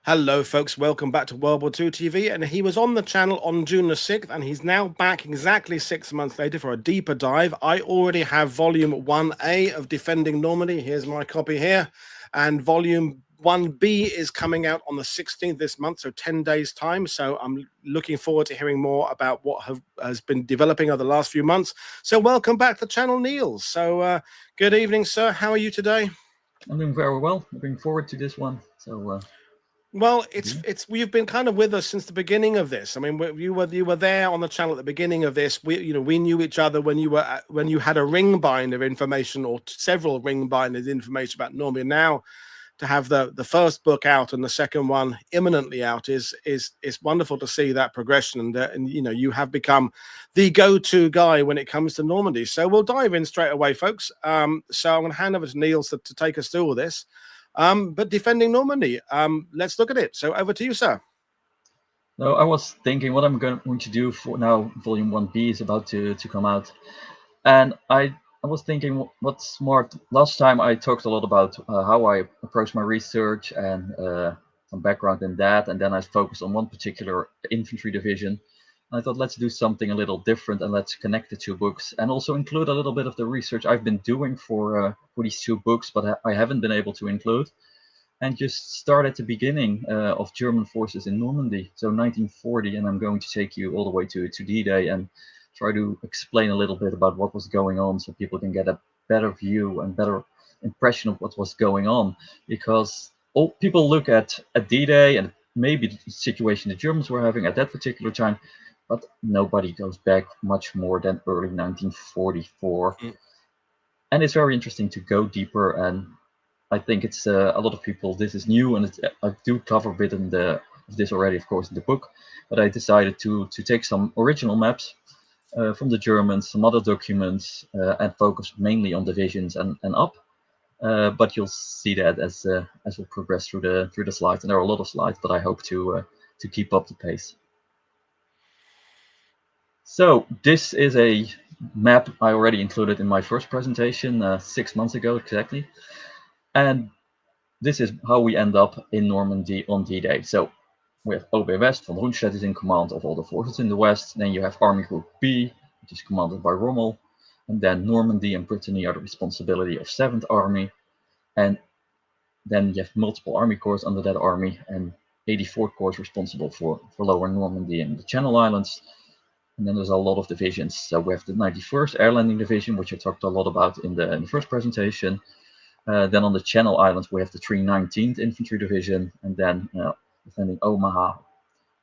Hello, folks. Welcome back to World War II TV. And he was on the channel on June the 6th, and he's now back exactly 6 months later for a deeper dive. I already have Volume 1A of Defending Normandy. Here's my copy here. And Volume 1B is coming out on the 16th this month, so 10 days' time. So I'm looking forward to hearing more about what has been developing over the last few months. So welcome back to the channel, Niels. So good evening, sir. How are you today? I'm doing very well. Looking forward to this one. Well, you've been kind of with us since the beginning of this. I mean, you were there on the channel at the beginning of this. We knew each other when you had a ring bind of information or several ring binders information about Normandy. Now to have the first book out and the second one imminently out is wonderful to see that progression, and you have become the go-to guy when it comes to Normandy. So we'll dive in straight away, folks. So I'm going to hand over to Niels to take us through all this. But Defending Normandy, let's look at it. So over to you, sir. No, I was thinking what I'm going to do for now. Volume 1B is about to come out, and I was thinking what's smart. Last time I talked a lot about how I approach my research and some background in that, and then I focused on one particular infantry division. I thought let's do something a little different and let's connect the two books and also include a little bit of the research I've been doing for these two books, but I haven't been able to include. And just start at the beginning of German forces in Normandy, so 1940, and I'm going to take you all the way to D-Day and try to explain a little bit about what was going on so people can get a better view and better impression of what was going on, because all people look at D-Day and maybe the situation the Germans were having at that particular time, but nobody goes back much more than early 1944. And it's very interesting to go deeper, and I think it's a lot of people, this is new, and I do cover a bit of this already, of course, in the book, but I decided to take some original maps from the Germans, some other documents, and focus mainly on divisions and up. But you'll see that as we progress through the slides, and there are a lot of slides, but I hope to keep up the pace. So this is a map I already included in my first presentation 6 months ago exactly, and this is how we end up in Normandy on D-Day. So we have OB West, von Rundstedt is in command of all the forces in the west. Then you have Army Group B, which is commanded by Rommel. And then Normandy and Brittany are the responsibility of 7th Army. And then you have multiple army corps under that army, and 84th Corps responsible for Lower Normandy and the Channel Islands. And then there's a lot of divisions. So we have the 91st Air Landing Division, which I talked a lot about in the first presentation. Then on the Channel Islands, we have the 319th Infantry Division, and then defending Omaha,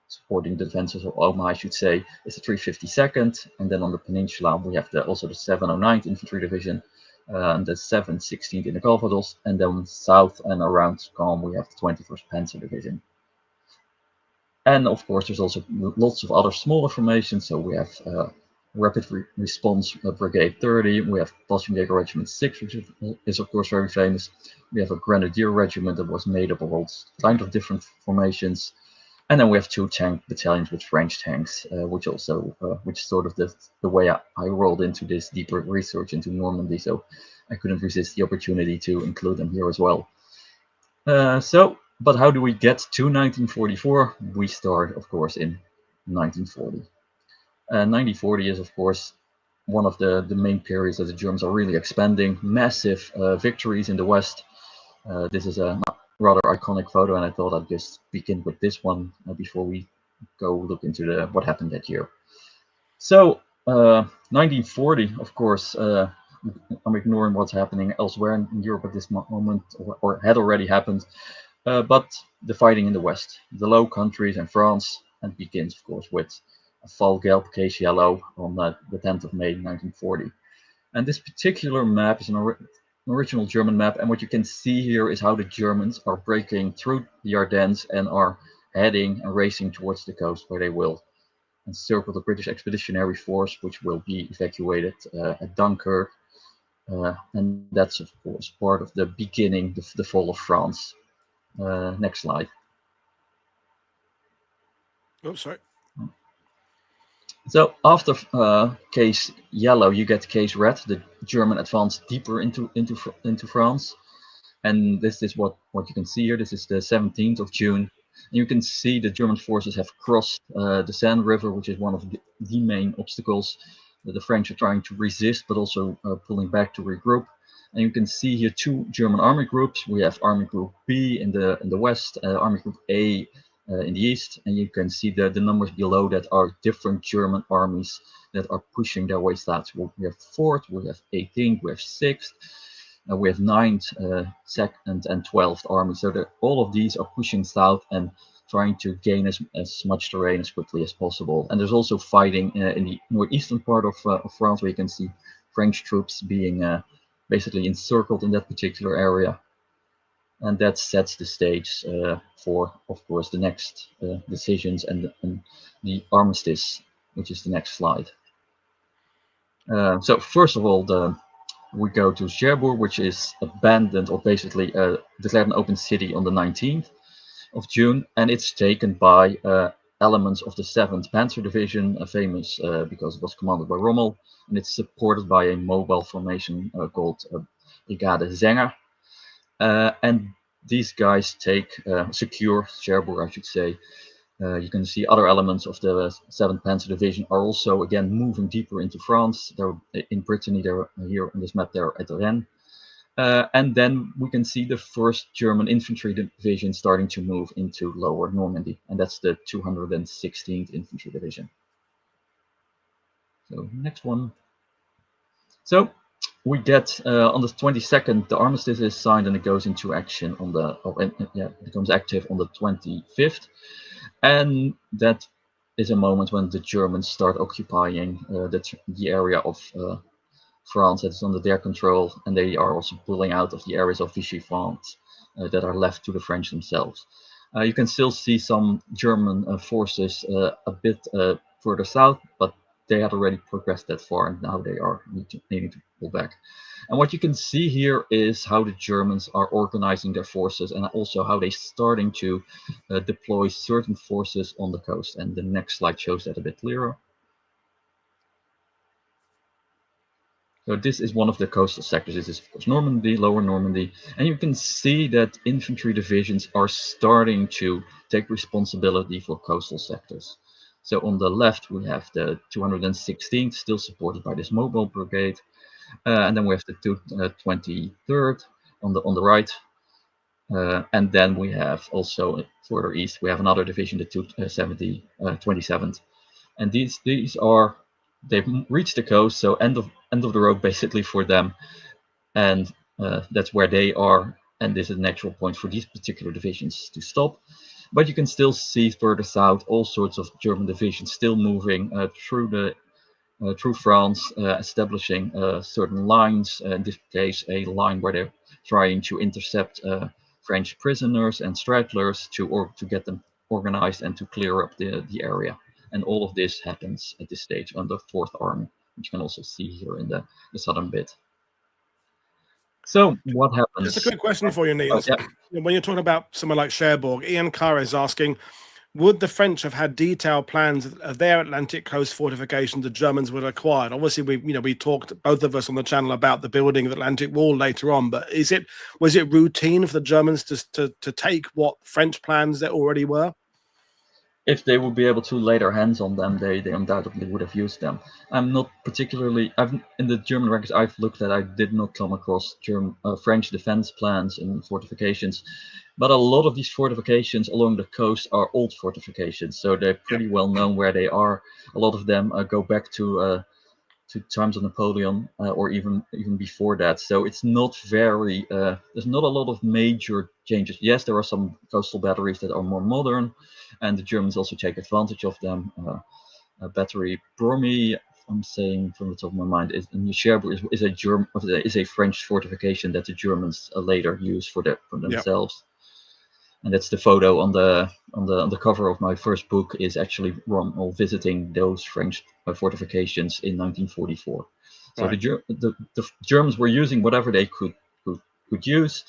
supporting the defenses of Omaha, I should say, is the 352nd. And then on the peninsula, we have also the 709th Infantry Division, and the 716th in the Calvados. And then south and around Caen, we have the 21st Panzer Division. And of course, there's also lots of other smaller formations. So we have Rapid Response Brigade 30, we have Jaeger Regiment 6, which is of course very famous. We have a Grenadier Regiment that was made up of all kinds of different formations. And then we have 2 tank battalions with French tanks, which is sort of the way I rolled into this deeper research into Normandy. So I couldn't resist the opportunity to include them here as well. But how do we get to 1944? We start, of course, in 1940. 1940 is, of course, one of the main periods that the Germans are really expanding, massive victories in the West. This is a rather iconic photo, and I thought I'd just begin with this one before we go look into what happened that year. So 1940, of course, I'm ignoring what's happening elsewhere in Europe at this moment, or had already happened, but the fighting in the West, the Low Countries and France, and begins, of course, with Fall Gale, Bocage Yellow on the 10th of May 1940. And this particular map is an original German map, and what you can see here is how the Germans are breaking through the Ardennes and are heading and racing towards the coast, where they will encircle the British Expeditionary Force, which will be evacuated at Dunkirk. And that's, of course, part of the beginning, the fall of France. Next slide. Oh, sorry. So after case yellow, you get case red. The German advanced deeper into France, and this is what you can see here. This is the 17th of June, You can see the German forces have crossed the Seine River, which is one of the main obstacles that the French are trying to resist, but also pulling back to regroup. And you can see here two German army groups. We have Army Group B in the west, Army Group A in the east, and you can see the numbers below that are different German armies that are pushing their way south. We have 4th, we have 18th, we have 6th, we have 9th, 2nd, and 12th army. So all of these are pushing south and trying to gain as much terrain as quickly as possible. And there's also fighting in the northeastern part of France, where you can see French troops being basically encircled in that particular area. And that sets the stage for, of course, the next decisions and the armistice, which is the next slide. So first of all, we go to Cherbourg, which is abandoned or basically declared an open city on the 19th of June, and it's taken by elements of the 7th Panzer Division, famous because it was commanded by Rommel, and it's supported by a mobile formation called Brigade Zenger. And these guys secure Cherbourg, I should say. You can see other elements of the 7th Panzer Division are also, again, moving deeper into France. They're in Brittany, they're here on this map, they're at Rennes. And then we can see the 1st German infantry division starting to move into lower Normandy, and that's the 216th Infantry Division. So next one. So we get on the 22nd, the armistice is signed, and it goes into action on it becomes active on the 25th. And that is a moment when the Germans start occupying the area of France that is under their control, and they are also pulling out of the areas of Vichy France that are left to the French themselves. You can still see some German forces a bit further south, but they had already progressed that far, and now they are needing to pull back. And what you can see here is how the Germans are organizing their forces, and also how they're starting to deploy certain forces on the coast. And the next slide shows that a bit clearer. So this is one of the coastal sectors. This is, of course, Normandy, lower Normandy. And you can see that infantry divisions are starting to take responsibility for coastal sectors. So on the left, we have the 216th, still supported by this mobile brigade. And then we have the 223rd on the right. And then we have also further east, we have another division, the 27th. And these are, they've reached the coast, so end of the road basically for them. And that's where they are. And this is a natural point for these particular divisions to stop. But you can still see further south all sorts of German divisions still moving through France, establishing certain lines. In this case, a line where they're trying to intercept French prisoners and stragglers to get them organized and to clear up the area. And all of this happens at this stage on the 4th Army, which you can also see here in the southern bit. So what happens? Just a quick question for you, Niels. Yeah. When you're talking about someone like Cherbourg, Ian Carr is asking, would the French have had detailed plans of their Atlantic coast fortifications the Germans would have acquired? Obviously, we talked, both of us on the channel, about the building of the Atlantic Wall later on, but was it routine for the Germans to take what French plans there already were? If they would be able to lay their hands on them, they undoubtedly would have used them. I'm not particularly, in the German records I've looked at, I did not come across French defense plans and fortifications, but a lot of these fortifications along the coast are old fortifications, so they're pretty well known where they are. A lot of them go back to times of Napoleon, or even before that. So it's not very, there's not a lot of major changes. Yes, there are some coastal batteries that are more modern, and the Germans also take advantage of them. Battery Bromy, I'm saying from the top of my mind, in Cherbourg is a French fortification that the Germans later use for themselves. And that's the photo on the cover of my first book, is actually Rommel visiting those French fortifications in 1944. So right. The Germans were using whatever they could use,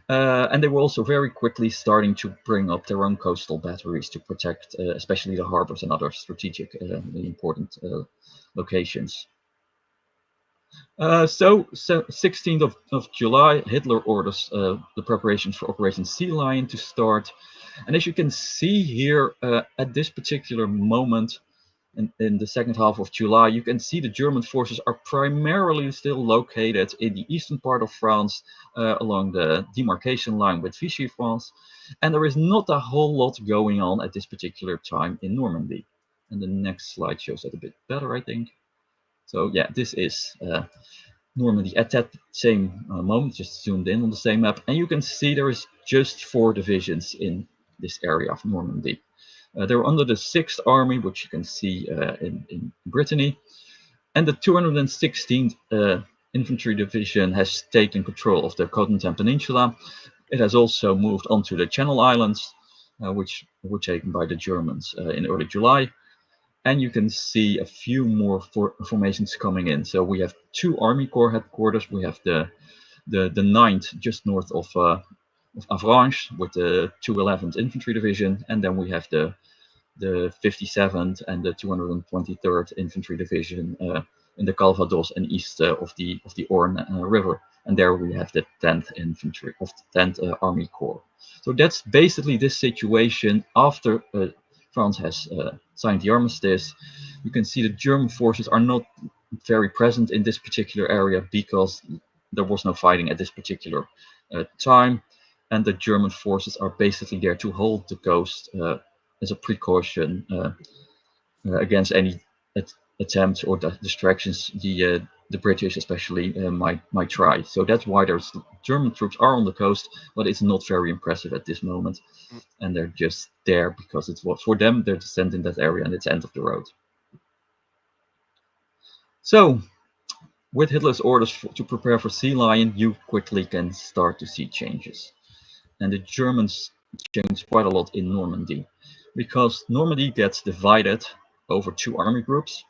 and they were also very quickly starting to bring up their own coastal batteries to protect, especially the harbors and other strategic important locations. So 16th of July, Hitler orders the preparations for Operation Sea Lion to start. And as you can see here, at this particular moment, in the second half of July, you can see the German forces are primarily still located in the eastern part of France, along the demarcation line with Vichy France. And there is not a whole lot going on at this particular time in Normandy. And the next slide shows that a bit better, I think. So yeah, this is Normandy at that same moment, just zoomed in on the same map. And you can see there is just 4 divisions in this area of Normandy. They're under the 6th Army, which you can see in Brittany. And the 216th Infantry Division has taken control of the Cotentin Peninsula. It has also moved onto the Channel Islands, which were taken by the Germans in early July. And you can see a few more formations coming in. So we have 2 Army Corps headquarters. We have the 9th just north of Avranches with the 211th Infantry Division, and then we have the 57th and the 223rd Infantry Division in the Calvados and east of the Orne River, and there we have the 10th Infantry of the 10th Army Corps. So that's basically this situation after France has signed the armistice. You can see the German forces are not very present in this particular area because there was no fighting at this particular time, and the German forces are basically there to hold the coast as a precaution against any attempts or distractions the British especially might try. So that's why there's German troops are on the coast, but it's not very impressive at this moment, and they're just there because it's what for them they're descent in that area and it's end of the road. So with Hitler's orders to prepare for Sea Lion, you quickly can start to see changes, and the Germans changed quite a lot in Normandy, because Normandy gets divided over 2 army groups,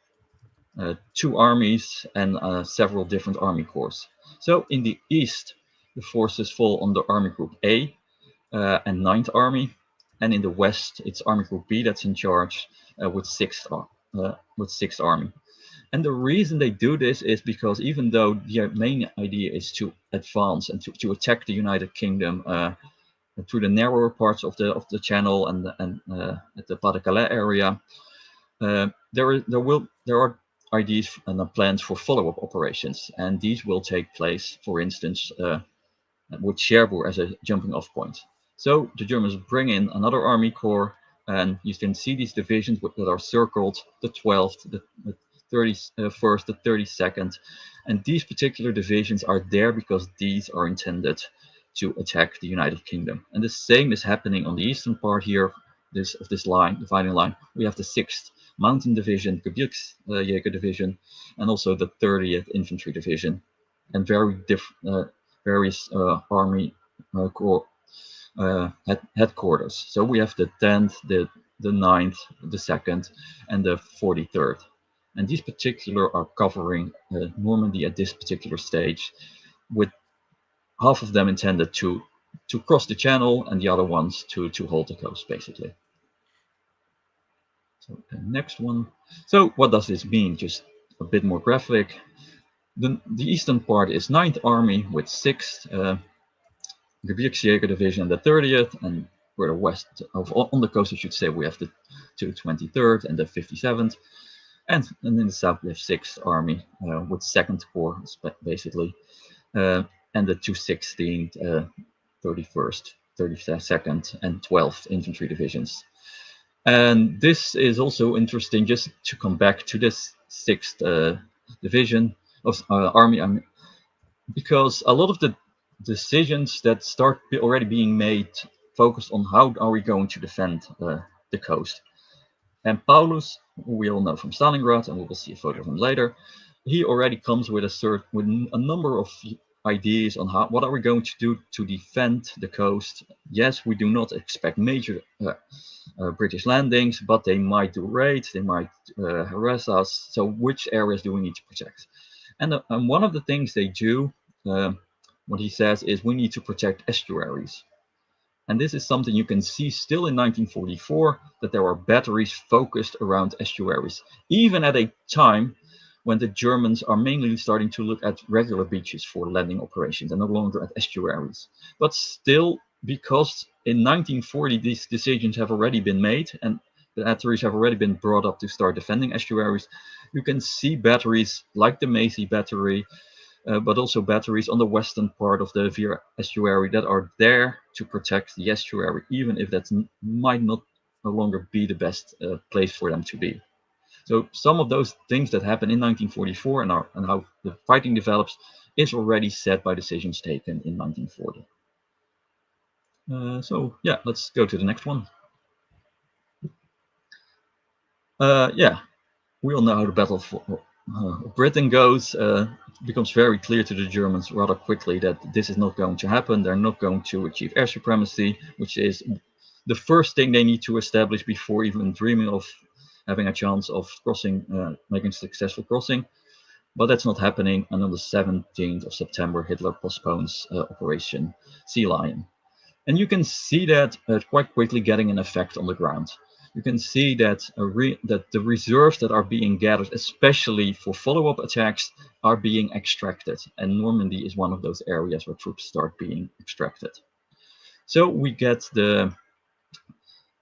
2 armies, and several different army corps. So in the east, the forces fall under Army Group A and 9th Army, and in the west, it's Army Group B that's in charge with 6th Army. And the reason they do this is because even though the main idea is to advance and to attack the United Kingdom through the narrower parts of the channel and at the Pas-de-Calais area, there are ideas and plans for follow-up operations, and these will take place, for instance, with Cherbourg as a jumping-off point. So the Germans bring in another army corps, and you can see these divisions that are circled: the 12th, the 31st, the 32nd, and these particular divisions are there because these are intended to attack the United Kingdom. And the same is happening on the eastern part here of this line, dividing line. We have the 6th Mountain Division, Gebirgsjäger Division, and also the 30th Infantry Division, and various army corps headquarters. So we have the 10th, the 9th, the 2nd, and the 43rd. And these particular are covering Normandy at this particular stage, with half of them intended to cross the channel and the other ones to hold the coast, basically. So the next one. So what does this mean? Just a bit more graphic. The eastern part is 9th Army with 6th Gebirgsjäger Division, the 30th, and we're the west on the coast, I should say, we have the 223rd and the 57th. And in the south, we have 6th Army with 2nd Corps, basically, and the 216th, 31st, 32nd, and 12th Infantry Divisions. And this is also interesting, just to come back to this 6th Division of Army, because a lot of the decisions that start already being made focus on how are we going to defend the coast. And Paulus, who we all know from Stalingrad, and we will see a photo of him later, he already comes with a number of ideas on what are we going to do to defend the coast. Yes, we do not expect major British landings, but they might do raids, they might harass us. So which areas do we need to protect? And one of the things they do, what he says, is we need to protect estuaries. And this is something you can see still in 1944, that there are batteries focused around estuaries, even at a time when the Germans are mainly starting to look at regular beaches for landing operations and no longer at estuaries. But still, because in 1940, these decisions have already been made, and the batteries have already been brought up to start defending estuaries. You can see batteries like the Macy battery, but also batteries on the western part of the Veer estuary that are there to protect the estuary, even if that might no longer be the best place for them to be. So some of those things that happen in 1944 and how the fighting develops is already set by decisions taken in 1940. So yeah, let's go to the next one. Yeah, we all know how the Battle of Britain goes. Becomes very clear to the Germans rather quickly that this is not going to happen. They're not going to achieve air supremacy, which is the first thing they need to establish before even dreaming of having a chance of crossing, making a successful crossing. But that's not happening, and on the 17th of September, Hitler postpones Operation Sea Lion. And you can see that quite quickly getting an effect on the ground. You can see that that the reserves that are being gathered, especially for follow-up attacks, are being extracted. And Normandy is one of those areas where troops start being extracted. So we get the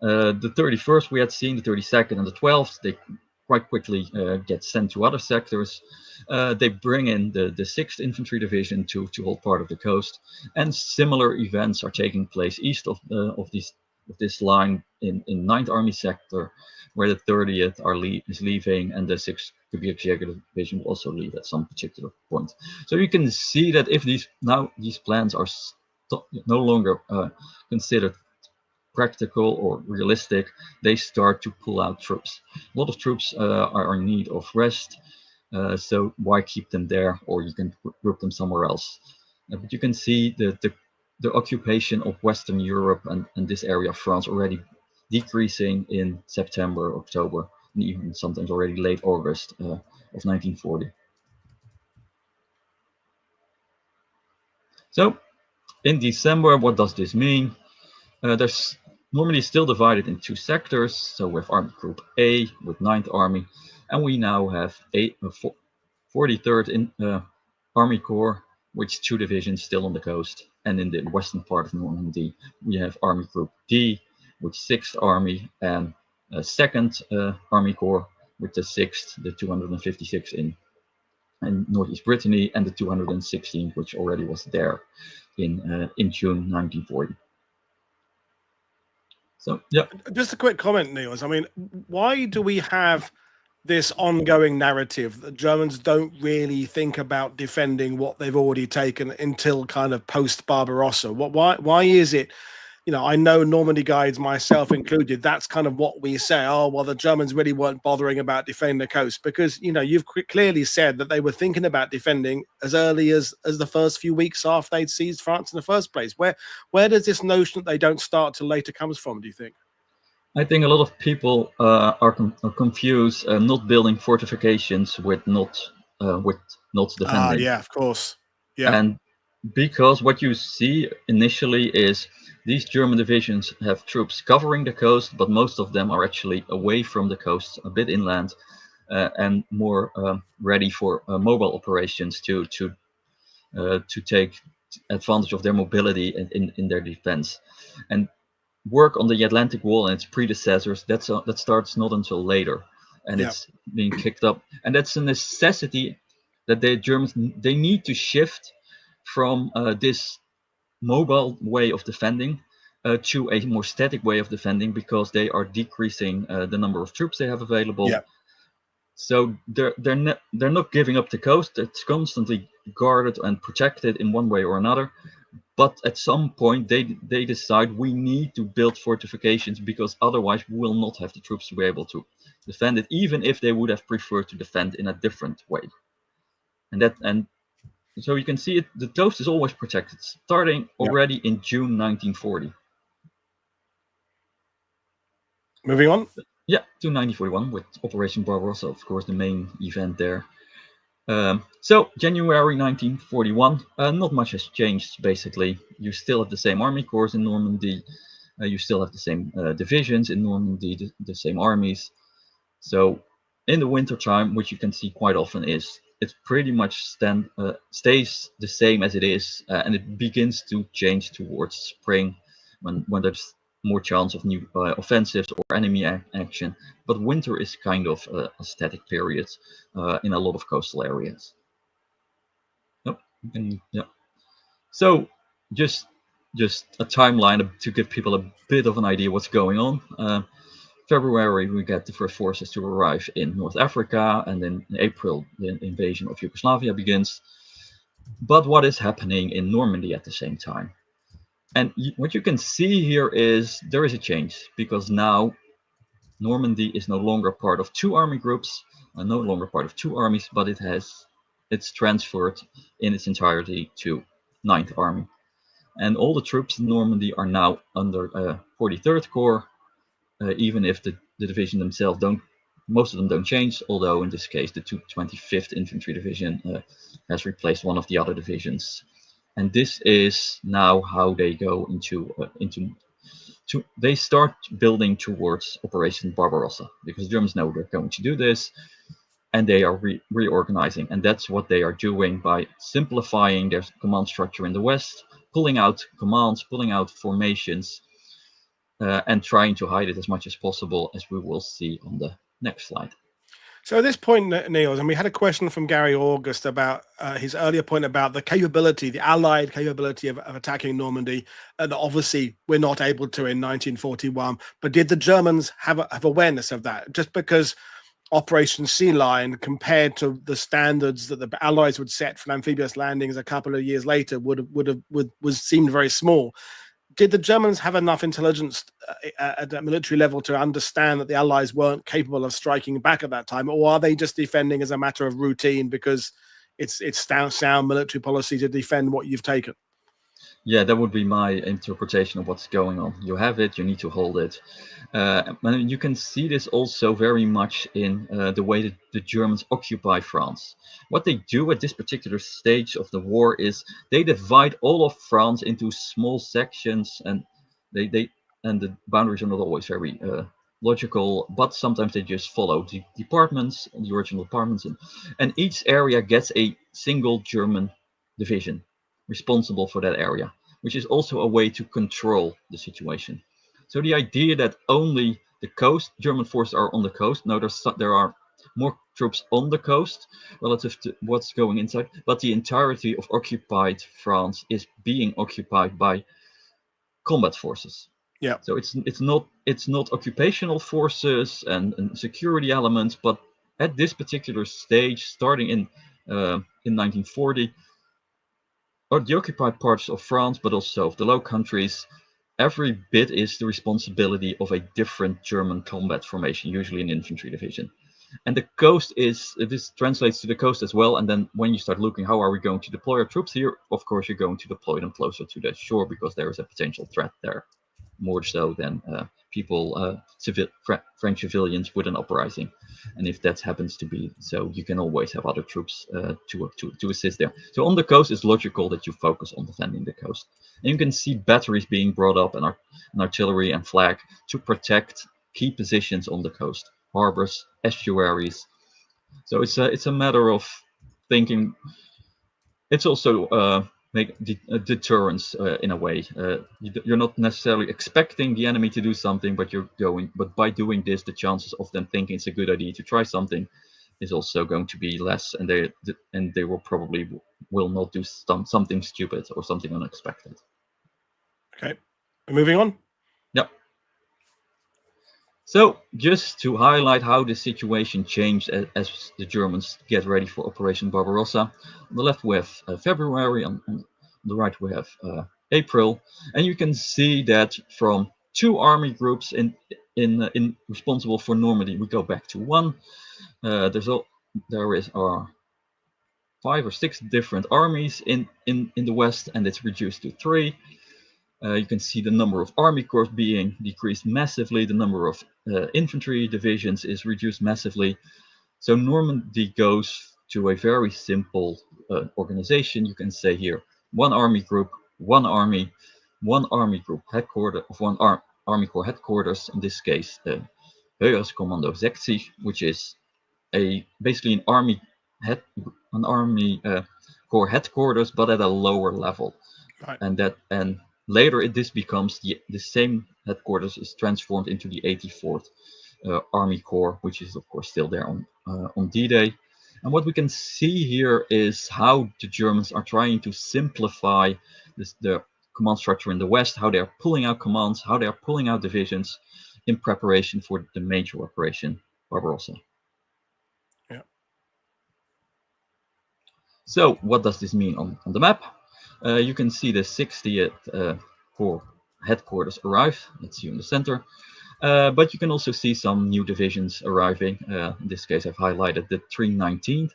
31st we had seen, the 32nd and the 12th. They quite quickly get sent to other sectors. They bring in the 6th Infantry Division to hold part of the coast, and similar events are taking place east of this line in 9th Army sector, where the 30th is leaving, and the 6th Executive Division will also leave at some particular point. So you can see that if these plans are no longer considered practical or realistic, they start to pull out troops. A lot of troops are in need of rest, so why keep them there? Or you can group them somewhere else. But you can see the occupation of Western Europe and this area of France already decreasing in September, October, and even sometimes already late August of 1940. So in December, what does this mean? There's Normandy still divided in 2 sectors. So we have Army Group A with 9th Army, and we now have 43rd Army Corps, with 2 divisions still on the coast. And in the western part of Normandy, we have Army Group D with 6th Army and 2nd Army Corps with the 6th, the 256 in Northeast Brittany, and the 216, which already was there in June 1940. So, yeah. Just a quick comment, Niels. I mean, why do we have this ongoing narrative that Germans don't really think about defending what they've already taken until kind of post Barbarossa? Why is it? You know, I know Normandy guides, myself included, that's kind of what we say. Oh, well, the Germans really weren't bothering about defending the coast, because, you know, you've clearly said that they were thinking about defending as early as the first few weeks after they'd seized France in the first place. Where does this notion that they don't start till later comes from, do you think? I think a lot of people are confused not building fortifications with not defending. Yeah, of course. Yeah. And because what you see initially is these German divisions have troops covering the coast, but most of them are actually away from the coast, a bit inland, and more ready for mobile operations to take advantage of their mobility in their defense. And work on the Atlantic Wall and its predecessors, that starts not until later, and it's being kicked up. And that's a necessity that the Germans, they need to shift from this mobile way of defending to a more static way of defending, because they are decreasing the number of troops they have available. Yeah. So they're not giving up the coast. It's constantly guarded and protected in one way or another. But at some point, they decide we need to build fortifications, because otherwise we will not have the troops to be able to defend it, even if they would have preferred to defend in a different way. And so you can see it. The coast is always protected, starting already in June 1940. Moving on. Yeah, to 1941 with Operation Barbarossa, of course, the main event there. So January 1941, not much has changed, basically. You still have the same army corps in Normandy. You still have the same divisions in Normandy, the same armies. So in the wintertime, which you can see quite often, is it pretty much stays the same as it is, and it begins to change towards spring when there's more chance of new offensives or enemy action. But winter is kind of a static period in a lot of coastal areas. Yep. Yeah. So just a timeline to give people a bit of an idea what's going on. February, we get the first forces to arrive in North Africa, and then in April, the invasion of Yugoslavia begins. But what is happening in Normandy at the same time? And what you can see here is there is a change, because now Normandy is no longer part of two army groups, no longer part of two armies, but it's transferred in its entirety to 9th Army. And all the troops in Normandy are now under 43rd Corps, even if the division themselves most of them don't change, although in this case the 25th Infantry Division has replaced one of the other divisions. And this is now how they go they start building towards Operation Barbarossa, because the Germans know they're going to do this, and they are reorganizing. And that's what they are doing by simplifying their command structure in the West, pulling out commands, pulling out formations, and trying to hide it as much as possible, as we will see on the next slide. So at this point, Niels, and we had a question from Gary August about his earlier point about the capability, the Allied capability of attacking Normandy, and obviously we're not able to in 1941. But did the Germans have awareness of that? Just because Operation Sea Lion, compared to the standards that the Allies would set for amphibious landings a couple of years later, was seemed very small. Did the Germans have enough intelligence at that military level to understand that the Allies weren't capable of striking back at that time, or are they just defending as a matter of routine because it's sound military policy to defend what you've taken? Yeah, that would be my interpretation of what's going on. You have it, you need to hold it. And you can see this also very much in the way that the Germans occupy France. What they do at this particular stage of the war is they divide all of France into small sections, and and the boundaries are not always very logical, but sometimes they just follow the departments, the original departments, and each area gets a single German division responsible for that area, which is also a way to control the situation. So the idea that only the coast, German forces are on the coast, no, there are more troops on the coast relative to what's going inside, but the entirety of occupied France is being occupied by combat forces. Yeah. So it's not occupational forces and security elements, but at this particular stage, starting in 1940, or the occupied parts of France, but also of the Low Countries, every bit is the responsibility of a different German combat formation, usually an infantry division. And the coast this translates to the coast as well. And then when you start looking, how are we going to deploy our troops here? Of course, you're going to deploy them closer to the shore, because there is a potential threat there, more so than French civilians with an uprising. And if that happens to be so, you can always have other troops to assist there. So on the coast, it's logical that you focus on defending the coast. And you can see batteries being brought up, and artillery and flag to protect key positions on the coast, harbors, estuaries. So it's a matter of thinking. It's also make a deterrence in a way. You're not necessarily expecting the enemy to do something, but by doing this, the chances of them thinking it's a good idea to try something is also going to be less, and they will not do something stupid or something unexpected. Okay, moving on. Yep. So just to highlight how the situation changed as the Germans get ready for Operation Barbarossa. On the left we have February, on the right we have April, and you can see that from two army groups in responsible for Normandy, we go back to one. There are 5 or 6 different armies in the West, and it's reduced to 3. You can see the number of army corps being decreased massively. The number of infantry divisions is reduced massively. So Normandy goes to a very simple organization. You can say here, one army group, one army group headquarters of one army corps headquarters. In this case, Heereskommando 60, which is basically an army corps headquarters, but at a lower level. Right. And later this becomes the same headquarters is transformed into the 84th Army Corps, which is of course still there on D-Day. And what we can see here is how the Germans are trying to simplify the command structure in the West, how they are pulling out commands, how they are pulling out divisions in preparation for the major operation Barbarossa. Yeah. So what does this mean on the map? You can see the 60th Corps headquarters arrive. That's you in the center. But you can also see some new divisions arriving. In this case, I've highlighted the 319th.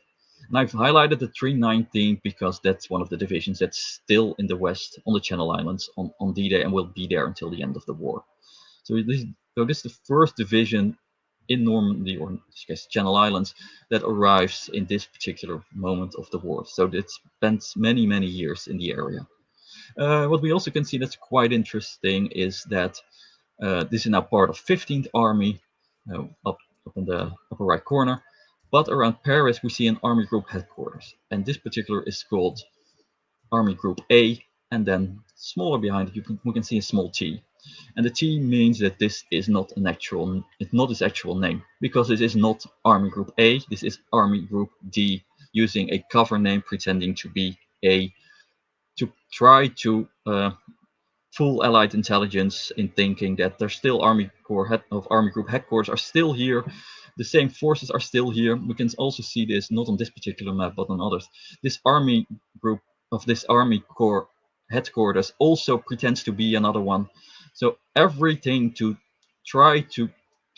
And I've highlighted the 319th because that's one of the divisions that's still in the West on the Channel Islands on D-Day and will be there until the end of the war. So this is the first division in Normandy, or in this case Channel Islands, that arrives in this particular moment of the war. So it spent many, many years in the area. What we also can see that's quite interesting is that this is now part of 15th Army, up in the upper right corner. But around Paris, we see an Army Group headquarters. And this particular is called Army Group A. And then smaller behind it, we can see a small T. And the T means that this is not it's not its actual name, because this is not Army Group A. This is Army Group D, using a cover name pretending to be A, to try to fool Allied intelligence in thinking that there's still Army Group headquarters are still here. The same forces are still here. We can also see this not on this particular map, but on others. This Army Group of this Army Corps headquarters also pretends to be another one. So everything to try to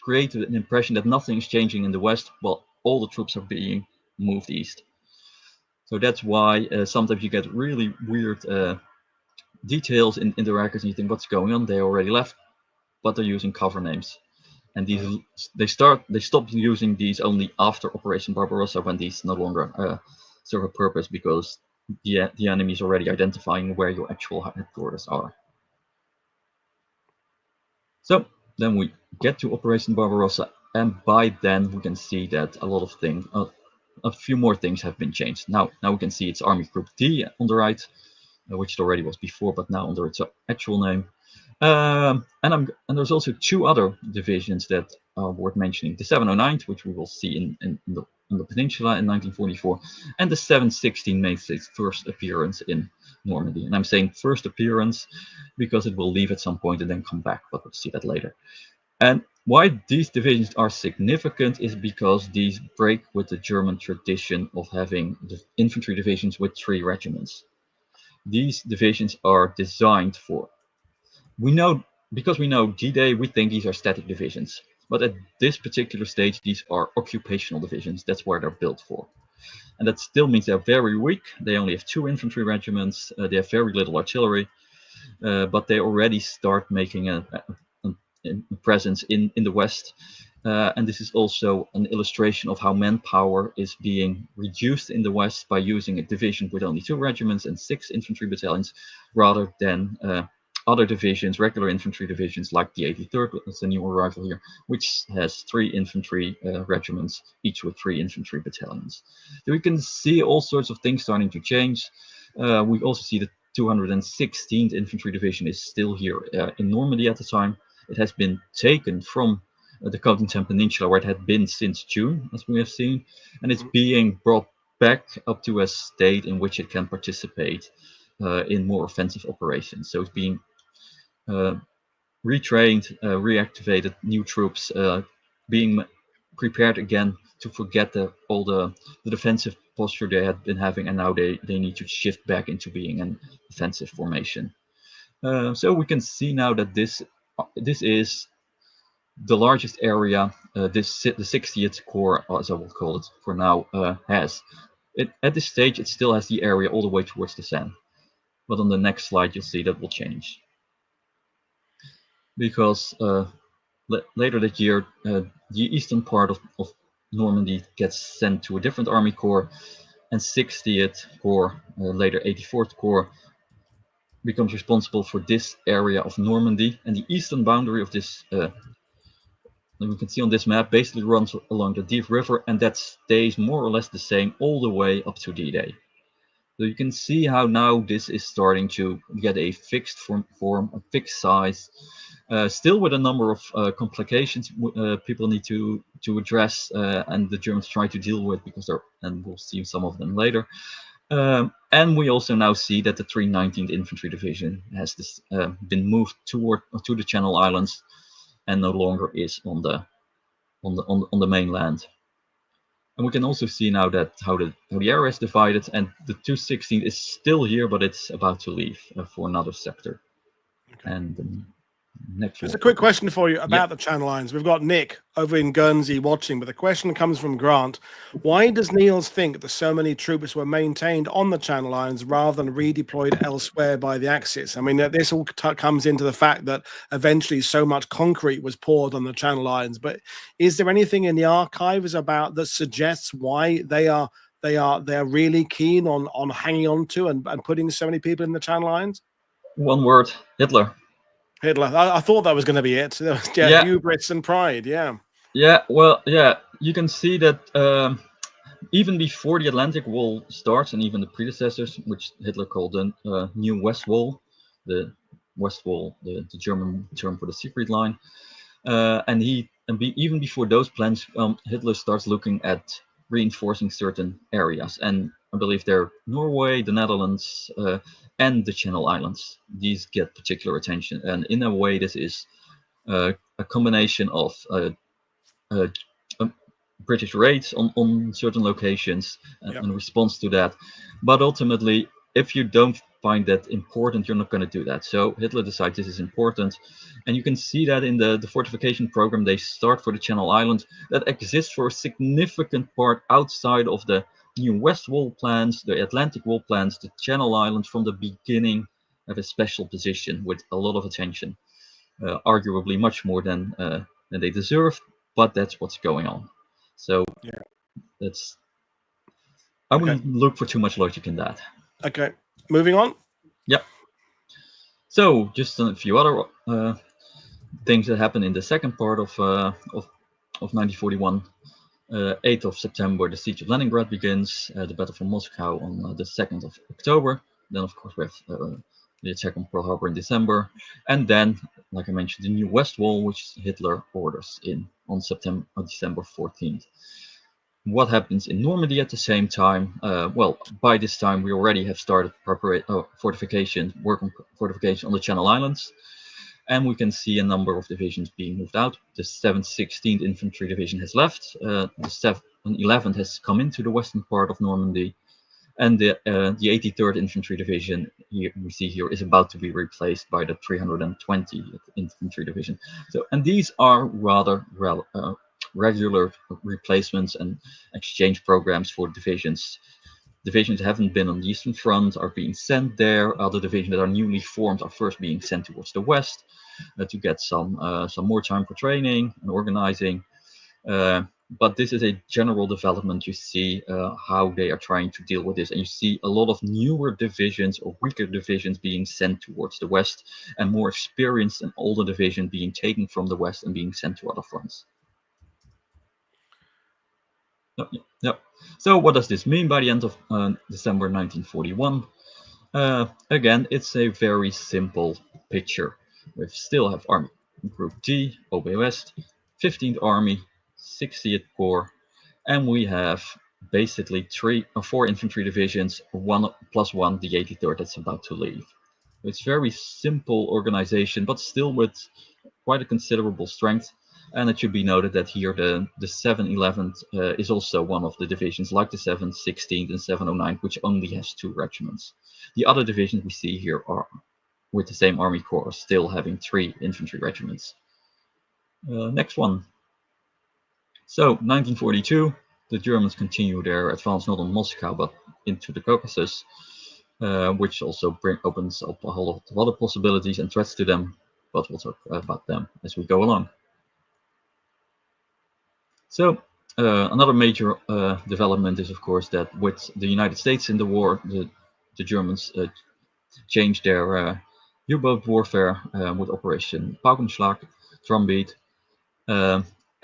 create an impression that nothing is changing in the West, while all the troops are being moved east. So that's why sometimes you get really weird details in the records, and you think, what's going on? They already left, but they're using cover names. And these they stopped using these only after Operation Barbarossa, when these no longer serve a purpose, because the enemy is already identifying where your actual headquarters are. So then we get to Operation Barbarossa, and by then we can see that a lot of things, a few more things have been changed. Now we can see it's Army Group D on the right, which it already was before, but now under its actual name. And there's also two other divisions that are worth mentioning: the 709th, which we will see in the peninsula in 1944, and the 716 makes its first appearance in Normandy. And I'm saying first appearance because it will leave at some point and then come back, but we'll see that later. And why these divisions are significant is because these break with the German tradition of having the infantry divisions with 3 regiments. These divisions are designed for, because we know D-Day, we think these are static divisions. But at this particular stage, these are occupational divisions. That's where they're built for. And that still means they're very weak. They only have 2 infantry regiments. They have very little artillery. But they already start making a presence in the West. And this is also an illustration of how manpower is being reduced in the West by using a division with only 2 regiments and 6 infantry battalions, rather than other divisions, regular infantry divisions like the 83rd, that's a new arrival here, which has 3 infantry regiments, each with 3 infantry battalions. So we can see all sorts of things starting to change. We also see the 216th Infantry Division is still here in Normandy at the time. It has been taken from the Cotentin Peninsula, where it had been since June, as we have seen, and it's being brought back up to a state in which it can participate in more offensive operations. So it's being retrained, reactivated, new troops being prepared again to forget all the defensive posture they had been having, and now they need to shift back into being an offensive formation. So we can see now that this is the largest area the 60th Corps, as I will call it for now, has. At this stage, it still has the area all the way towards the Seine. But on the next slide, you'll see that will change. Because later that year, the eastern part of Normandy gets sent to a different army corps, and 60th Corps, later 84th Corps, becomes responsible for this area of Normandy. And the eastern boundary of this, we can see on this map, basically runs along the Dives River, and that stays more or less the same all the way up to D-Day. So you can see how now this is starting to get a fixed form, a fixed size, still with a number of complications people need to address, and the Germans try to deal with, because and we'll see some of them later. And we also now see that the 319th Infantry Division has been moved to the Channel Islands, and no longer is on the mainland. And we can also see now that how the area is divided, and the 216th is still here, but it's about to leave for another sector. Okay. And next Just one. a quick question for you about the Channel Islands. We've got Nick over in Guernsey watching, but the question comes from Grant. Why does Niels think that so many troops were maintained on the Channel Islands rather than redeployed elsewhere by the Axis? I mean, this all comes into the fact that eventually so much concrete was poured on the Channel Islands. But is there anything in the archives about that suggests why they're really keen on hanging on to and putting so many people in the Channel Islands? One word: Hitler. Hitler. I thought that was going to be it. Yeah. Hubris and pride. Yeah. Yeah. Well, yeah. You can see that even before the Atlantic Wall starts, and even the predecessors, which Hitler called the New West Wall, the West Wall, the German term for the Siegfried Line, even before those plans, Hitler starts looking at reinforcing certain areas, and I believe they're Norway, the Netherlands, and the Channel Islands. These get particular attention, and in a way, this is a combination of British raids on certain locations in response to that. But ultimately, if you don't find that important, you're not going to do that. So Hitler decides this is important. And you can see that in the fortification program they start for the Channel Islands that exists for a significant part outside of the New West Wall plans, the Atlantic Wall plans. The Channel Islands from the beginning have a special position with a lot of attention, arguably much more than they deserve, but that's what's going on. So I wouldn't look for too much logic in that. Okay, moving on. Yep. So just a few other things that happened in the second part of 1941. 8th of September, the siege of Leningrad begins. The Battle for Moscow on the 2nd of October. Then, of course, we have the attack on Pearl Harbor in December, and then, like I mentioned, the New West Wall, which Hitler orders on December 14th. What happens in Normandy at the same time? Well, by this time we already have started fortification on the Channel Islands, and we can see a number of divisions being moved out. The 716th Infantry Division has left. The 711th has come into the western part of Normandy, and the 83rd Infantry Division here we see here is about to be replaced by the 320th Infantry Division. So, and these are rather regular replacements and exchange programs for divisions. Divisions that haven't been on the Eastern Front are being sent there. Other divisions that are newly formed are first being sent towards the west to get some more time for training and organizing. But this is a general development. You see how they are trying to deal with this, and you see a lot of newer divisions or weaker divisions being sent towards the west, and more experienced and older division being taken from the west and being sent to other fronts. Yep. So what does this mean by the end of December 1941? Again, it's a very simple picture. We still have Army Group D, OB West, 15th Army, 60th Corps, and we have basically 3 or 4 infantry divisions, 1 plus 1, the 83rd that's about to leave. It's very simple organization, but still with quite a considerable strength. And it should be noted that here the 711th is also one of the divisions, like the 716th and 709, which only has 2 regiments. The other divisions we see here are with the same Army Corps, still having 3 infantry regiments. Next one. So 1942, the Germans continue their advance not on Moscow but into the Caucasus, which also opens up a whole lot of other possibilities and threats to them, but we'll talk about them as we go along. So another major development is, of course, that with the United States in the war, the Germans changed their U-boat warfare with Operation Paukenschlag, Drumbeat.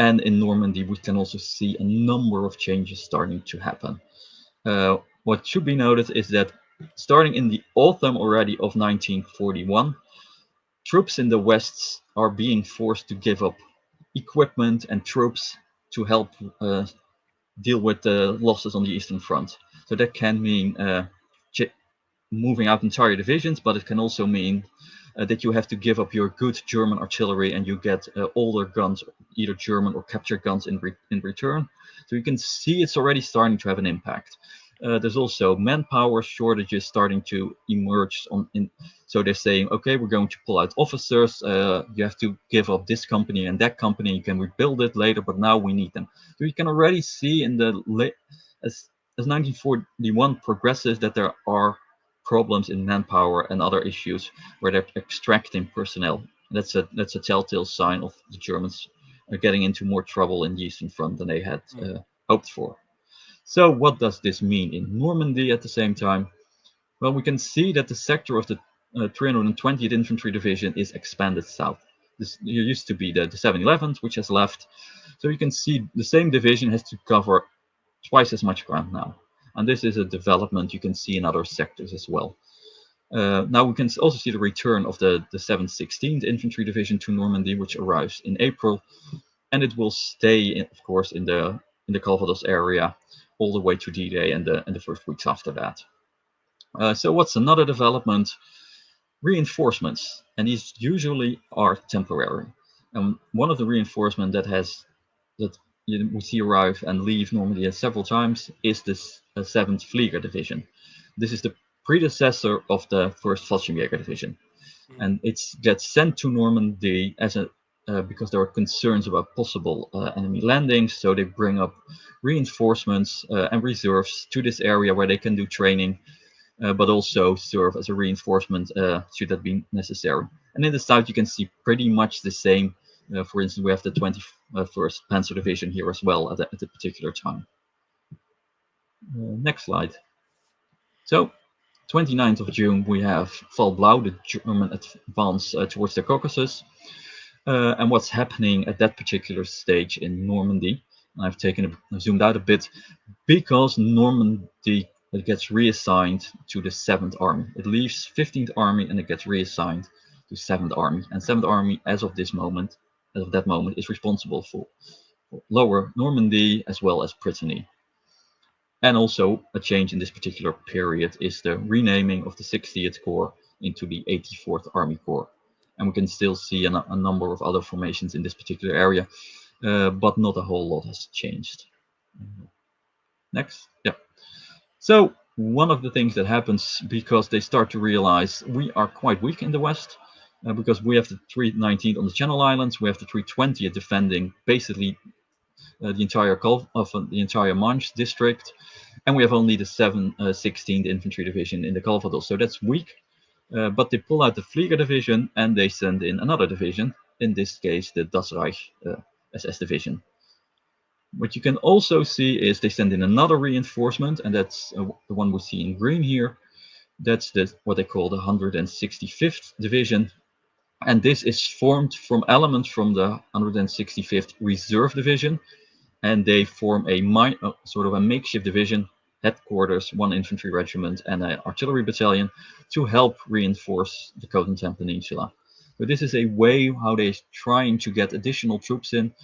And in Normandy, we can also see a number of changes starting to happen. What should be noted is that starting in the autumn already of 1941, troops in the West are being forced to give up equipment and troops to help deal with the losses on the Eastern Front. So that can mean moving out entire divisions, but it can also mean that you have to give up your good German artillery and you get older guns, either German or captured guns in return. So you can see it's already starting to have an impact. There's also manpower shortages starting to emerge. So they're saying, okay, we're going to pull out officers. You have to give up this company and that company. You can rebuild it later, but now we need them. So you can already see in the as 1941 progresses that there are problems in manpower and other issues where they're extracting personnel. That's a telltale sign of the Germans are getting into more trouble in the Eastern Front than they had hoped for. So what does this mean in Normandy at the same time? Well, we can see that the sector of the 320th Infantry Division is expanded south. This used to be the 711th, which has left. So you can see the same division has to cover twice as much ground now. And this is a development you can see in other sectors as well. Now we can also see the return of the 716th Infantry Division to Normandy, which arrives in April, and it will stay, of course, in the Calvados area all the way to D-Day and the first weeks after that. So what's another development? Reinforcements, and these usually are temporary. And one of the reinforcements that we see arrive and leave Normandy several times is this 7th Flieger Division. This is the predecessor of the 1st Fallschirmjäger Division, and it gets sent to Normandy as because there are concerns about possible enemy landings. So they bring up reinforcements and reserves to this area where they can do training, but also serve as a reinforcement should that be necessary. And in the south, you can see pretty much the same. For instance, we have the 21st Panzer Division here as well at a particular time. Next slide. So, 29th of June, we have Fall Blau, the German advance towards the Caucasus. And what's happening at that particular stage in Normandy. I've zoomed out a bit because Normandy gets reassigned to the 7th Army. It leaves 15th Army and it gets reassigned to 7th Army. And 7th Army, as of that moment, is responsible for Lower Normandy as well as Brittany. And also a change in this particular period is the renaming of the 60th Corps into the 84th Army Corps. And we can still see a number of other formations in this particular area, but not a whole lot has changed. Next, yeah. So one of the things that happens because they start to realize we are quite weak in the West, because we have the 319th on the Channel Islands, we have the 320th defending basically the entire Gulf of the entire Manche district, and we have only the 716th Infantry Division in the Calvados, so that's weak. But they pull out the Flieger Division and they send in another division, in this case the Das Reich SS Division. What you can also see is they send in another reinforcement, and that's the one we see in green here. That's what they call the 165th Division. And this is formed from elements from the 165th Reserve Division. And they form a sort of a makeshift division, headquarters, 1 infantry regiment, and an artillery battalion to help reinforce the Cotentin Peninsula. So this is a way how they're trying to get additional troops in,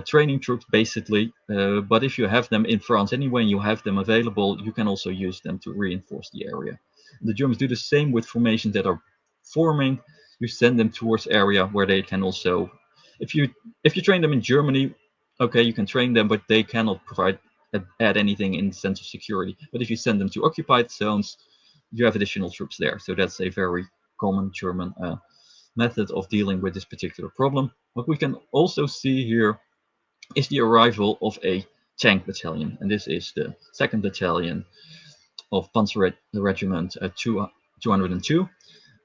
training troops basically. But if you have them in France anyway, and you have them available, you can also use them to reinforce the area. The Germans do the same with formations that are forming. You send them towards area where they can also, if you train them in Germany, okay, you can train them, but they cannot add anything in the sense of security. But if you send them to occupied zones, you have additional troops there. So that's a very common German method of dealing with this particular problem. What we can also see here is the arrival of a tank battalion, and this is the 2nd Battalion of Panzer Regiment 202,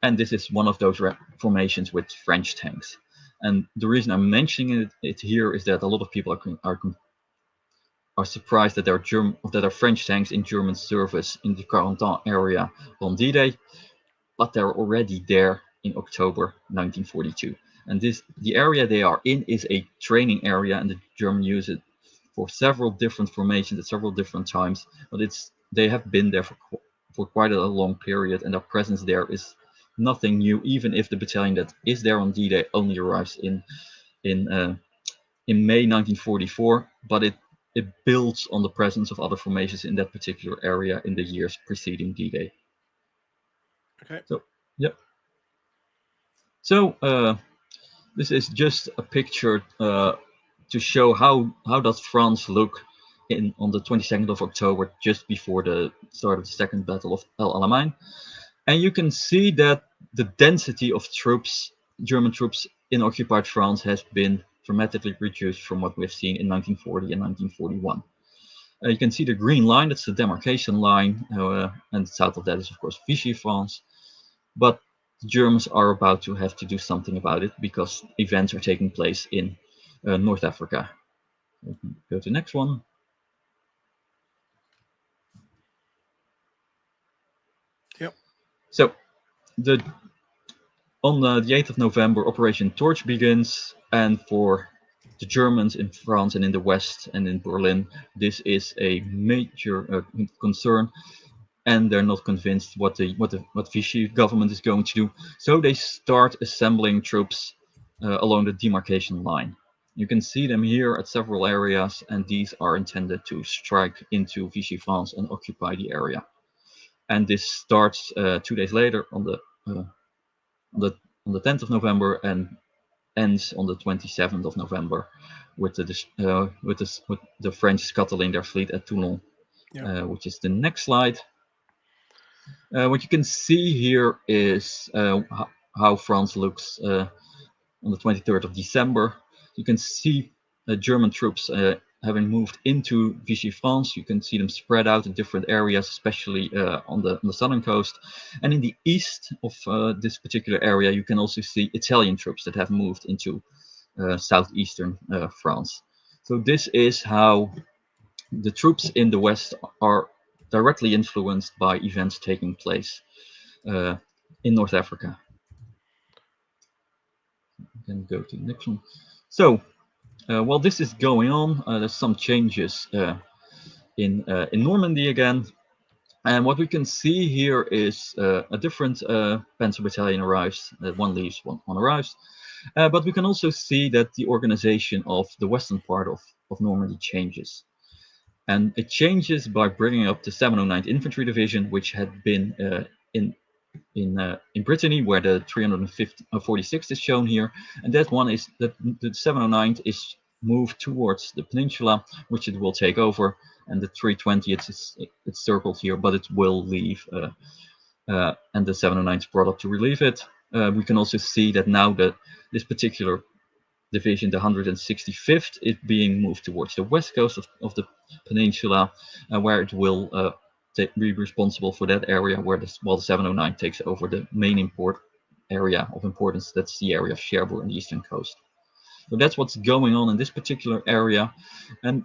and this is one of those formations with French tanks. And the reason I'm mentioning it here is that a lot of people are surprised that there are French tanks in German service in the Cotentin area on D-Day, but they're already there in October 1942. And the area they are in is a training area, and the Germans use it for several different formations at several different times. But they have been there for quite a long period, and their presence there is nothing new, even if the battalion that is there on D-Day only arrives in May 1944, but it builds on the presence of other formations in that particular area in the years preceding D-Day. Okay. So, yep. So this is just a picture to show how does France look on the 22nd of October, just before the start of the Second Battle of El Alamein. And you can see that the density of troops, German troops in occupied France, has been dramatically reduced from what we've seen in 1940 and 1941. You can see the green line, that's the demarcation line, and south of that is of course Vichy France. But the Germans are about to have to do something about it, because events are taking place in North Africa. We can go to the next one. Yep. So on the 8th of November, Operation Torch begins, and for the Germans in France and in the West and in Berlin, this is a major concern, and they're not convinced what Vichy government is going to do. So they start assembling troops along the demarcation line. You can see them here at several areas, and these are intended to strike into Vichy France and occupy the area. And this starts 2 days later on the 10th of November and ends on the 27th of November with the French scuttling their fleet at Toulon, which is the next slide. What you can see here is how France looks on the 23rd of December. You can see German troops having moved into Vichy France. You can see them spread out in different areas, especially on the southern coast. And in the east of this particular area, you can also see Italian troops that have moved into southeastern France. So this is how the troops in the West are directly influenced by events taking place in North Africa. We can go to the next one. So while this is going on, there's some changes in Normandy again. And what we can see here is a different panzer battalion arrives. One leaves, one arrives. But we can also see that the organization of the western part of Normandy changes. And it changes by bringing up the 709th Infantry Division, which had been in Brittany, where the 346th is shown here. And that one is that the 709th is moved towards the peninsula, which it will take over. And the 320th it's circled here, but it will leave. And the 709th is brought up to relieve it. We can also see that now this particular division, the 165th, is being moved towards the west coast of the peninsula, where it will be responsible for that area, while the 709 takes over the main area of importance. That's the area of Cherbourg on the eastern coast. So that's what's going on in this particular area. And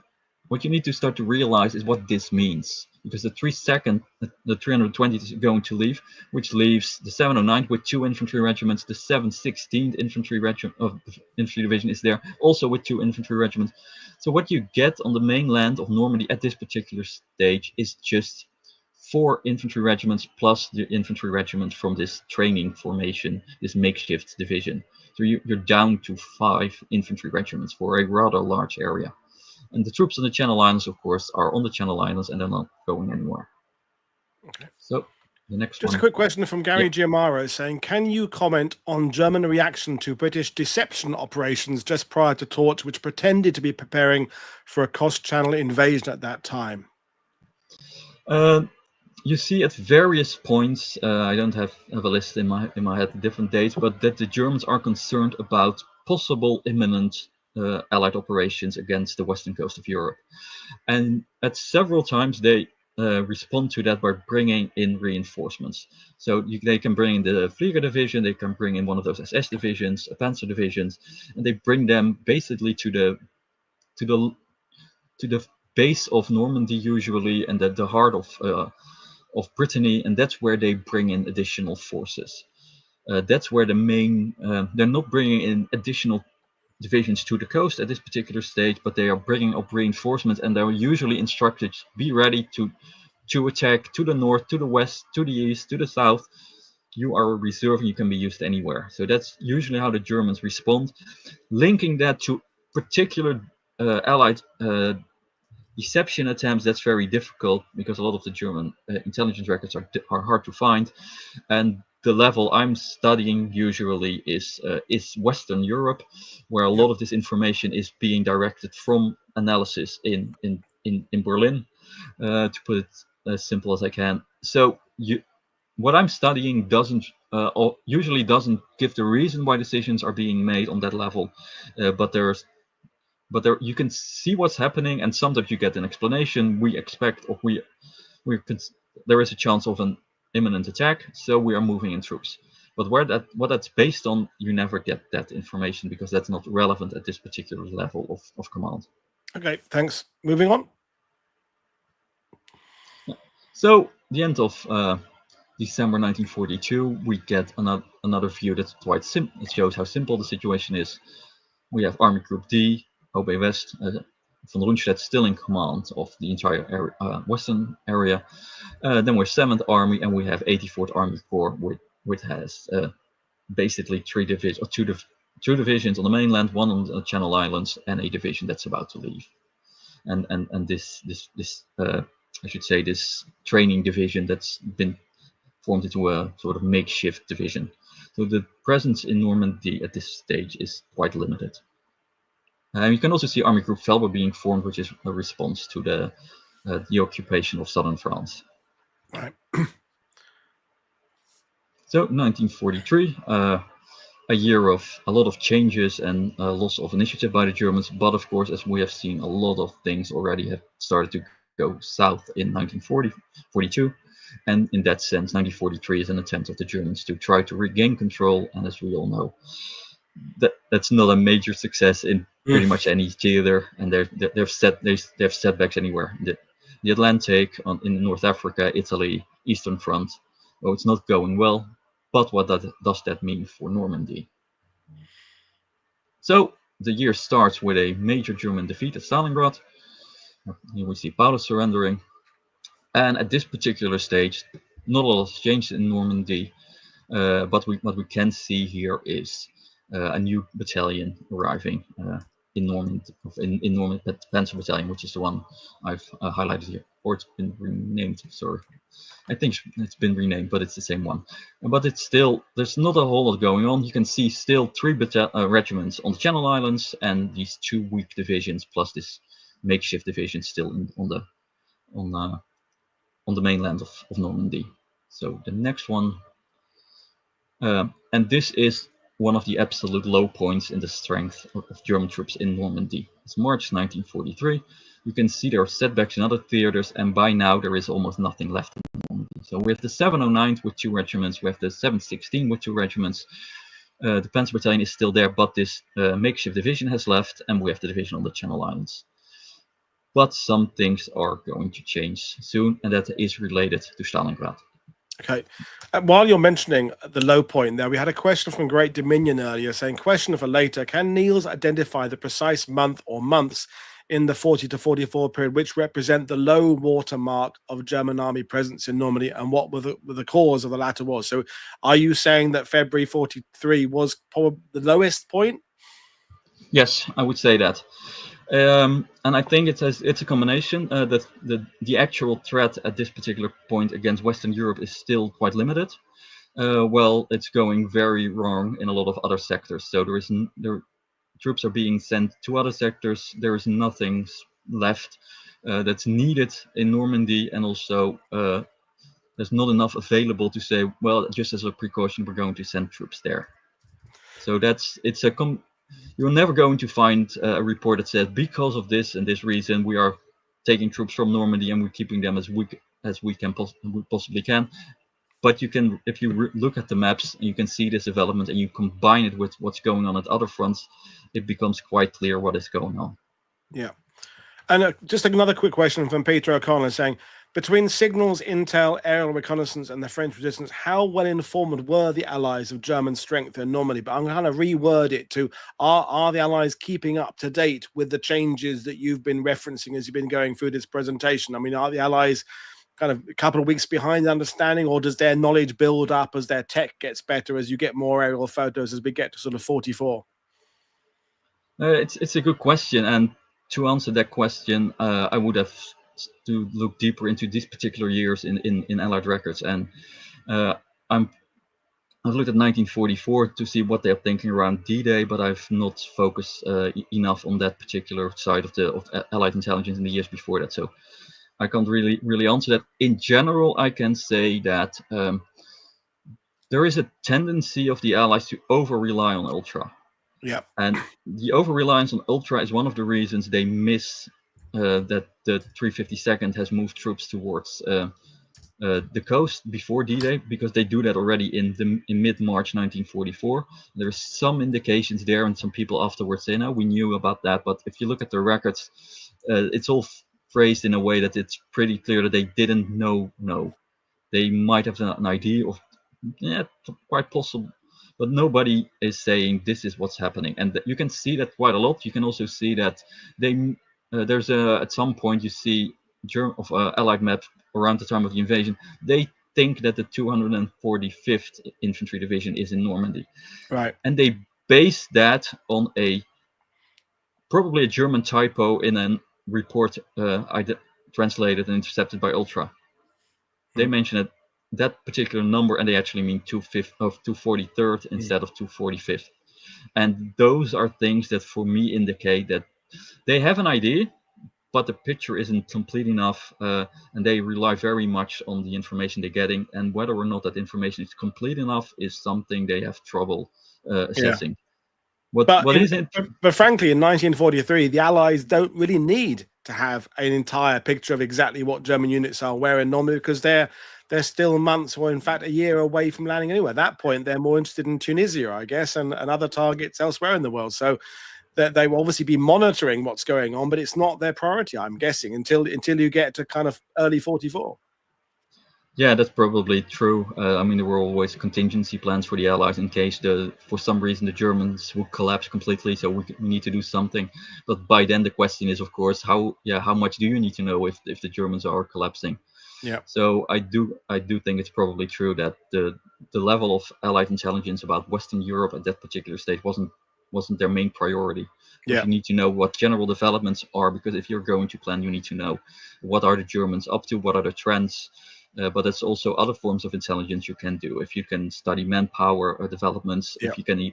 what you need to start to realize is what this means, because the 320th is going to leave, which leaves the 709th with 2 infantry regiments. The 716th infantry division is there, also with 2 infantry regiments. So what you get on the mainland of Normandy at this particular stage is just 4 infantry regiments plus the infantry regiment from this training formation, this makeshift division. So you're down to 5 infantry regiments for a rather large area. And the troops on the Channel Islands, of course, are on the Channel Islands and they're not going anywhere. Okay. So the next Just one. a quick question from Gary Giamaro saying, can you comment on German reaction to British deception operations just prior to Torch, which pretended to be preparing for a cross-channel invasion at that time? You see at various points, I don't have a list in my head, different dates, but that the Germans are concerned about possible imminent Allied operations against the western coast of Europe. And at several times they respond to that by bringing in reinforcements. So they can bring in the Flieger division, they can bring in one of those SS divisions, a Panzer divisions, and they bring them basically to the base of Normandy usually, and at the heart of Brittany, and that's where they bring in additional forces. That's where the main, they're not bringing in additional divisions to the coast at this particular stage, but they are bringing up reinforcements, and they're usually instructed, be ready to to attack to the north, to the west, to the east, to the south. You are a reserve and you can be used anywhere. So that's usually how the Germans respond. Linking that to particular Allied deception attempts, that's very difficult because a lot of the German intelligence records are hard to find. And the level I'm studying usually is Western Europe, where a lot of this information is being directed from analysis in Berlin, to put it as simple as I can. So what I'm studying usually doesn't give the reason why decisions are being made on that level, but there you can see what's happening, and sometimes you get an explanation. We expect, or there is a chance of an imminent attack, so we are moving in troops. But what that's based on, you never get that information because that's not relevant at this particular level of command. Okay, thanks. Moving on. So the end of December 1942, we get another view that's quite simple. It shows how simple the situation is. We have Army Group D, OB West, von Rundstedt still in command of the entire western area. Then we're 7th Army, and we have 84th Army Corps, which has basically two divisions on the mainland, one on the Channel Islands, and a division that's about to leave. And this I should say, this training division that's been formed into a sort of makeshift division. So the presence in Normandy at this stage is quite limited. You can also see Army Group Velber being formed, which is a response to the occupation of southern France. Right. So 1943, a year of a lot of changes and loss of initiative by the Germans. But of course, as we have seen, a lot of things already have started to go south in 1942. And in that sense, 1943 is an attempt of the Germans to try to regain control. And as we all know, that's not a major success in pretty much any theater. And they have setbacks anywhere. The Atlantic, in North Africa, Italy, Eastern Front. Oh, it's not going well. But what does that mean for Normandy? So the year starts with a major German defeat at Stalingrad. Here we see Paulus surrendering. And at this particular stage, not a lot has changed in Normandy, but what we can see here is a new battalion arriving in Normandy, in Normandy, Panzer Battalion, which is the one I've highlighted here, or it's been renamed. Sorry, I think it's been renamed, but it's the same one. But it's still, there's not a whole lot going on. You can see still 3 regiments on the Channel Islands and these 2 weak divisions plus this makeshift division still on the mainland of Normandy. So the next one, and this is one of the absolute low points in the strength of German troops in Normandy. It's March 1943. You can see there are setbacks in other theaters, and by now there is almost nothing left in Normandy. So we have the 709th with 2 regiments, we have the 716 with 2 regiments. The Panzer Battalion is still there, but this makeshift division has left, and we have the division on the Channel Islands. But some things are going to change soon, and that is related to Stalingrad. Okay. While you're mentioning the low point there, we had a question from Great Dominion earlier saying, question for later, can Niels identify the precise month or months in the 40 to 44 period which represent the low water mark of German army presence in Normandy, and what were the cause of the latter was? So are you saying that February 43 was probably the lowest point? Yes, I would say that. And I think it's a combination that the actual threat at this particular point against Western Europe is still quite limited. Well, it's going very wrong in a lot of other sectors. So troops are being sent to other sectors. There is nothing left that's needed in Normandy, and also there's not enough available to say, well, just as a precaution, we're going to send troops there. So you're never going to find a report that says, because of this and this reason, we are taking troops from Normandy and we're keeping them as weak as we possibly can. But you can, if you look at the maps, you can see this development and you combine it with what's going on at other fronts, it becomes quite clear what is going on. Yeah. And just another quick question from Peter O'Connor saying, between signals, intel, aerial reconnaissance, and the French resistance, how well informed were the Allies of German strength in Normandy? But I'm going to reword it to, are the Allies keeping up to date with the changes that you've been referencing as you've been going through this presentation? I mean, are the Allies kind of a couple of weeks behind understanding, or does their knowledge build up as their tech gets better, as you get more aerial photos as we get to sort of 44? It's a good question, and to answer that question, I would have to look deeper into these particular years in Allied records, and I've looked at 1944 to see what they're thinking around D-Day, but I've not focused enough on that particular side of Allied intelligence in the years before that. So I can't really answer that. In general, I can say that there is a tendency of the Allies to over-rely on ultra. Yeah. And the over-reliance on ultra is one of the reasons they miss that the 352nd has moved troops towards the coast before D-Day, because they do that already in mid-March 1944. There's some indications there, and some people afterwards say, no, we knew about that. But if you look at the records, it's all phrased in a way that it's pretty clear that they didn't know. No, they might have an idea of, yeah, quite possible, but nobody is saying this is what's happening. And you can see that quite a lot. You can also see that they there's at some point you see Allied map around the time of the invasion. They think that the 245th Infantry Division is in Normandy, right? And they base that on probably a German typo in a report translated and intercepted by Ultra. They mention that particular number, and they actually mean 243rd instead of 245th. And those are things that for me indicate that they have an idea, but the picture isn't complete enough, and they rely very much on the information they're getting, and whether or not that information is complete enough is something they have trouble assessing. But frankly, in 1943, the Allies don't really need to have an entire picture of exactly what German units are where in Normandy, because they're still months, or in fact a year away from landing anywhere. At that point, they're more interested in Tunisia, I guess, and other targets elsewhere in the world. So they will obviously be monitoring what's going on, but it's not their priority, I'm guessing, until you get to kind of early 44. Yeah, that's probably true. I mean, there were always contingency plans for the Allies in case for some reason the Germans would collapse completely. So we need to do something. But by then the question is, of course, how much do you need to know if the Germans are collapsing? Yeah. So I do think it's probably true that the level of Allied intelligence about Western Europe at that particular stage wasn't their main priority. Yeah. You need to know what general developments are, because if you're going to plan, you need to know what are the Germans up to, what are the trends. But there's also other forms of intelligence you can do. If you can study manpower developments, if you can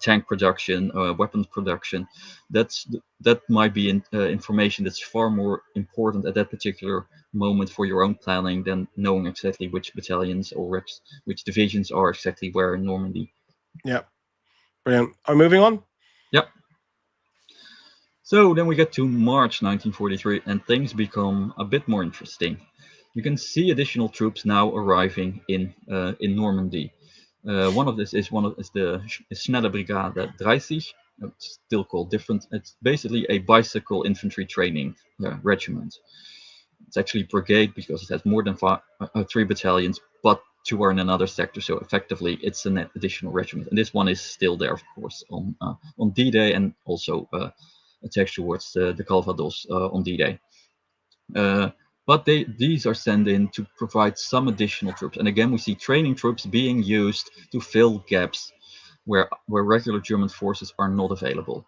tank production, weapons production, that might be information that's far more important at that particular moment for your own planning than knowing exactly which battalions or which divisions are exactly where in Normandy. Yeah, brilliant. Are we moving on? Yep. So then we get to March 1943, and things become a bit more interesting. You can see additional troops now arriving in Normandy. One of this is the Schnelle Brigade 30. It's still called different. It's basically a bicycle infantry training regiment. It's actually brigade because it has more than 3 battalions, but 2 are in another sector. So effectively, it's an additional regiment. And this one is still there, of course, on D-Day, and also attached towards the Calvados on D-Day. But these are sent in to provide some additional troops. And again, we see training troops being used to fill gaps where regular German forces are not available.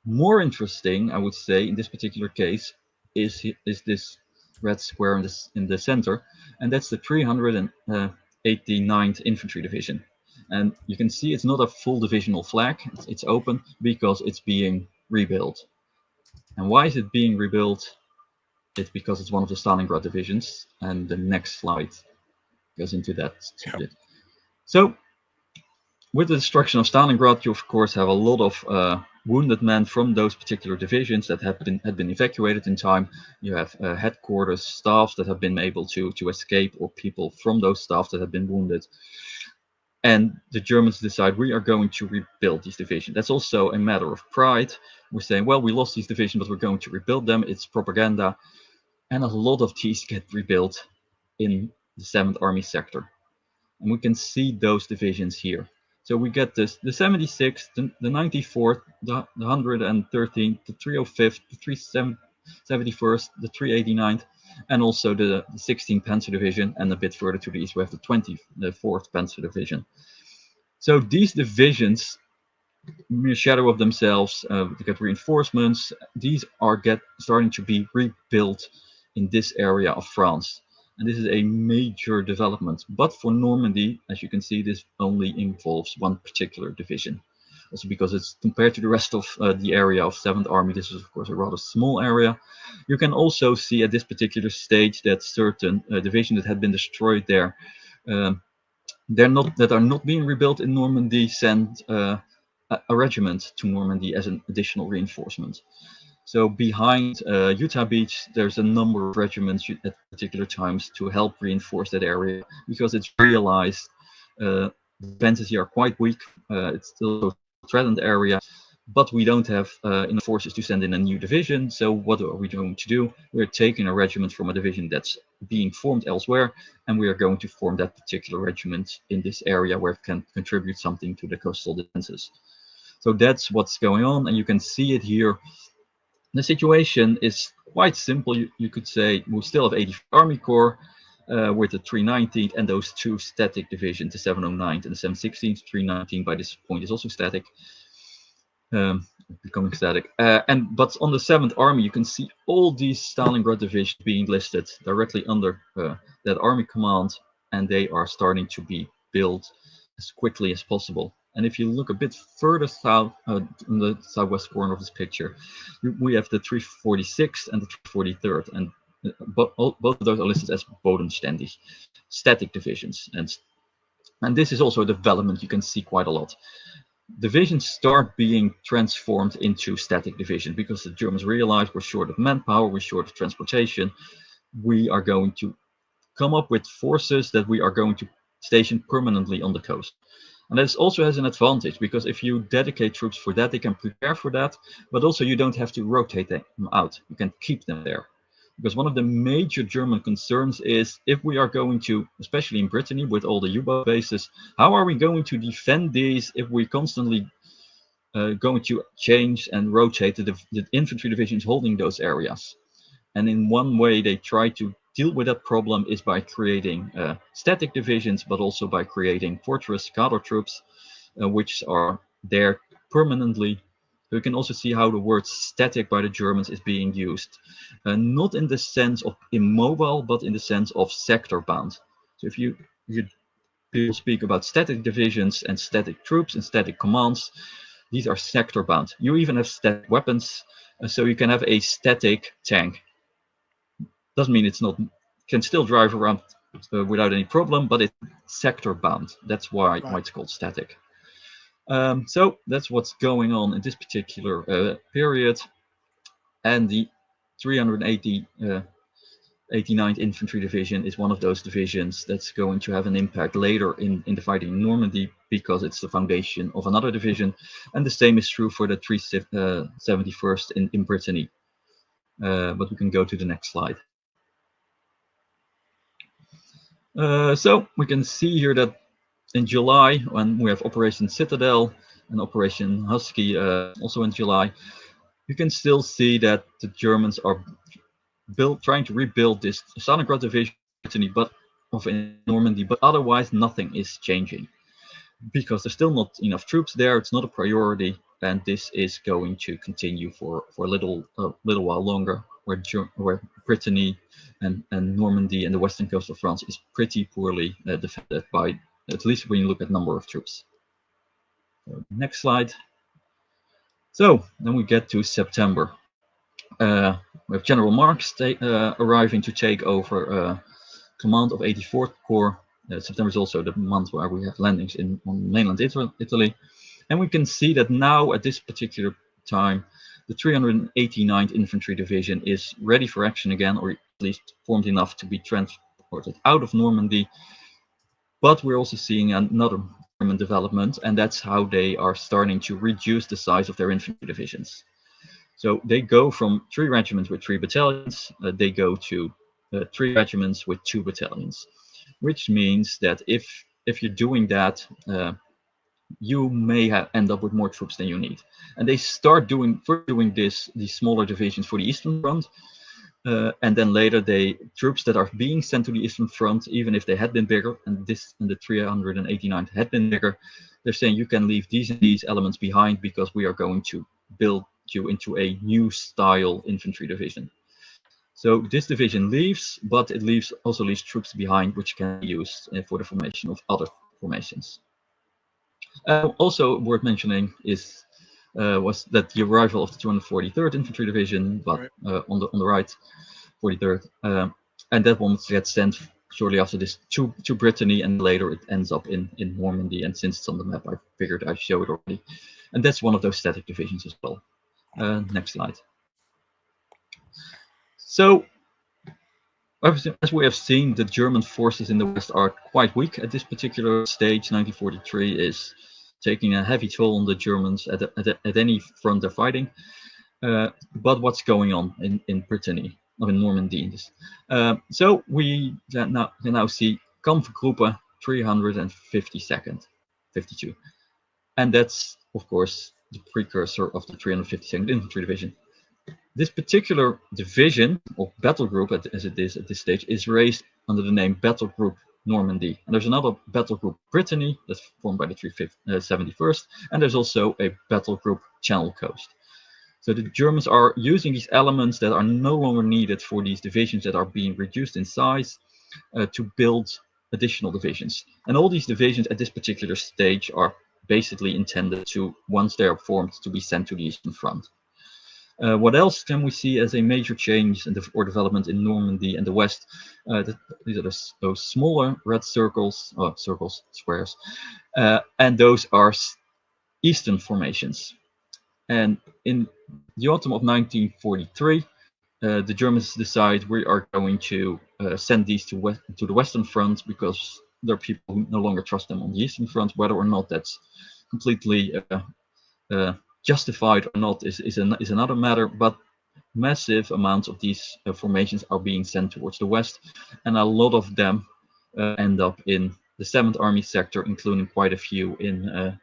More interesting, I would say, in this particular case, is this red square in the center, and that's the 389th Infantry Division. And you can see it's not a full divisional flag. It's open because it's being rebuilt. And why is it being rebuilt? It's because it's one of the Stalingrad divisions, and the next slide goes into that. Yep. So, with the destruction of Stalingrad, you of course have a lot of wounded men from those particular divisions that had been evacuated in time. You have headquarters staffs that have been able to escape, or people from those staff that have been wounded. And the Germans decide, we are going to rebuild these divisions. That's also a matter of pride. We're saying, well, we lost these divisions, but we're going to rebuild them. It's propaganda. And a lot of these get rebuilt in the 7th Army sector. And we can see those divisions here. So we get the 76th, the 94th, the 113th, the 305th, the 371st, the 389th. and also the 16th Panzer Division, and a bit further to the east we have the 24th Panzer Division. So these divisions, mere shadow of themselves, to get reinforcements, these are starting to be rebuilt in this area of France. And this is a major development. But for Normandy, as you can see, this only involves one particular division. Also because it's compared to the rest of the area of 7th Army, this is of course a rather small area. You can also see at this particular stage that certain divisions that had been destroyed there, that are not being rebuilt in Normandy, send a regiment to Normandy as an additional reinforcement. So behind Utah Beach, there's a number of regiments at particular times to help reinforce that area, because it's realized the defenses here are quite weak. It's still a threatened area, but we don't have enough forces to send in a new division. So what are we going to do? We're taking a regiment from a division that's being formed elsewhere, and we are going to form that particular regiment in this area where it can contribute something to the coastal defenses. So that's what's going on, and you can see it here. The situation is quite simple. You could say we still have 84th Army Corps with the 319th and those two static divisions, the 709th and the 716th. 319 by this point is also static, becoming static. But on the 7th Army, you can see all these Stalingrad divisions being listed directly under that army command, and they are starting to be built as quickly as possible. And if you look a bit further south, in the southwest corner of this picture, we have the 346th and the 343rd, and both of those are listed as Bodenständig, static divisions. And this is also a development you can see quite a lot. Divisions start being transformed into static divisions because the Germans realize we're short of manpower, we're short of transportation. We are going to come up with forces that we are going to station permanently on the coast. And this also has an advantage, because if you dedicate troops for that, they can prepare for that, but also you don't have to rotate them out. You can keep them there. Because one of the major German concerns is, if we are going to, especially in Brittany with all the U-boat bases, how are we going to defend these if we constantly going to change and rotate the infantry divisions holding those areas? And in one way they try to deal with that problem is by creating static divisions, but also by creating fortress cadre troops, which are there permanently. You can also see how the word static by the Germans is being used, not in the sense of immobile, but in the sense of sector bound. So if people speak about static divisions and static troops and static commands, these are sector bound. You even have static weapons, so you can have a static tank. Doesn't mean it's not, can still drive around without any problem, but it's sector bound. That's why it's called static. So that's what's going on in this particular period. And the 389th Infantry Division is one of those divisions that's going to have an impact later in the fighting in Normandy, because it's the foundation of another division. And the same is true for the 371st in Brittany. But we can go to the next slide. So we can see here that in July, when we have Operation Citadel and Operation Husky, also in July, you can still see that the Germans are trying to rebuild this Stalingrad division in Normandy, but otherwise nothing is changing, because there's still not enough troops there. It's not a priority, and this is going to continue for a little while longer, where Brittany and Normandy and the western coast of France is pretty poorly defended, by at least when you look at number of troops. Next slide. So then we get to September. We have General Marx arriving to take over command of 84th Corps. September is also the month where we have landings on mainland Italy. And we can see that now at this particular time, the 389th Infantry Division is ready for action again, or at least formed enough to be transported out of Normandy. But we're also seeing another German development, and that's how they are starting to reduce the size of their infantry divisions. So they go from 3 regiments with 3 battalions, they go to 3 regiments with 2 battalions, which means that if you're doing that, you may end up with more troops than you need. And they start doing these smaller divisions for the Eastern Front, And then later, troops that are being sent to the Eastern Front, even if they had been bigger, and the 389 had been bigger, they're saying you can leave these and these elements behind because we are going to build you into a new style infantry division. So this division leaves, but it also leaves troops behind, which can be used for the formation of other formations. Also worth mentioning was that the arrival of the 243rd Infantry Division, but right. on the right, 43rd, and that one gets sent shortly after this to Brittany, and later it ends up in Normandy. And since it's on the map, I figured I'd show it already. And that's one of those static divisions as well. Next slide. So, as we have seen, the German forces in the West are quite weak at this particular stage. 1943 is taking a heavy toll on the Germans at any front they're fighting. But what's going on in Brittany, or in Normandy? So we can now see Kampfgruppe 352nd, 52. And that's, of course, the precursor of the 352nd Infantry Division. This particular division, or battle group, as it is at this stage, is raised under the name Battle Group Normandy. And there's another Battle Group Brittany that's formed by the 371st, and there's also a Battle Group Channel Coast. So the Germans are using these elements that are no longer needed for these divisions that are being reduced in size to build additional divisions. And all these divisions at this particular stage are basically intended to, once they are formed, to be sent to the Eastern Front. What else can we see as a major change or development in Normandy and the West? These are those smaller red circles, squares, and those are Eastern formations. And in the autumn of 1943, the Germans decide we are going to send these to the Western Front because there are people who no longer trust them on the Eastern Front. Whether or not that's completely justified or not is another matter, but massive amounts of these formations are being sent towards the West, and a lot of them end up in the 7th Army sector, including quite a few in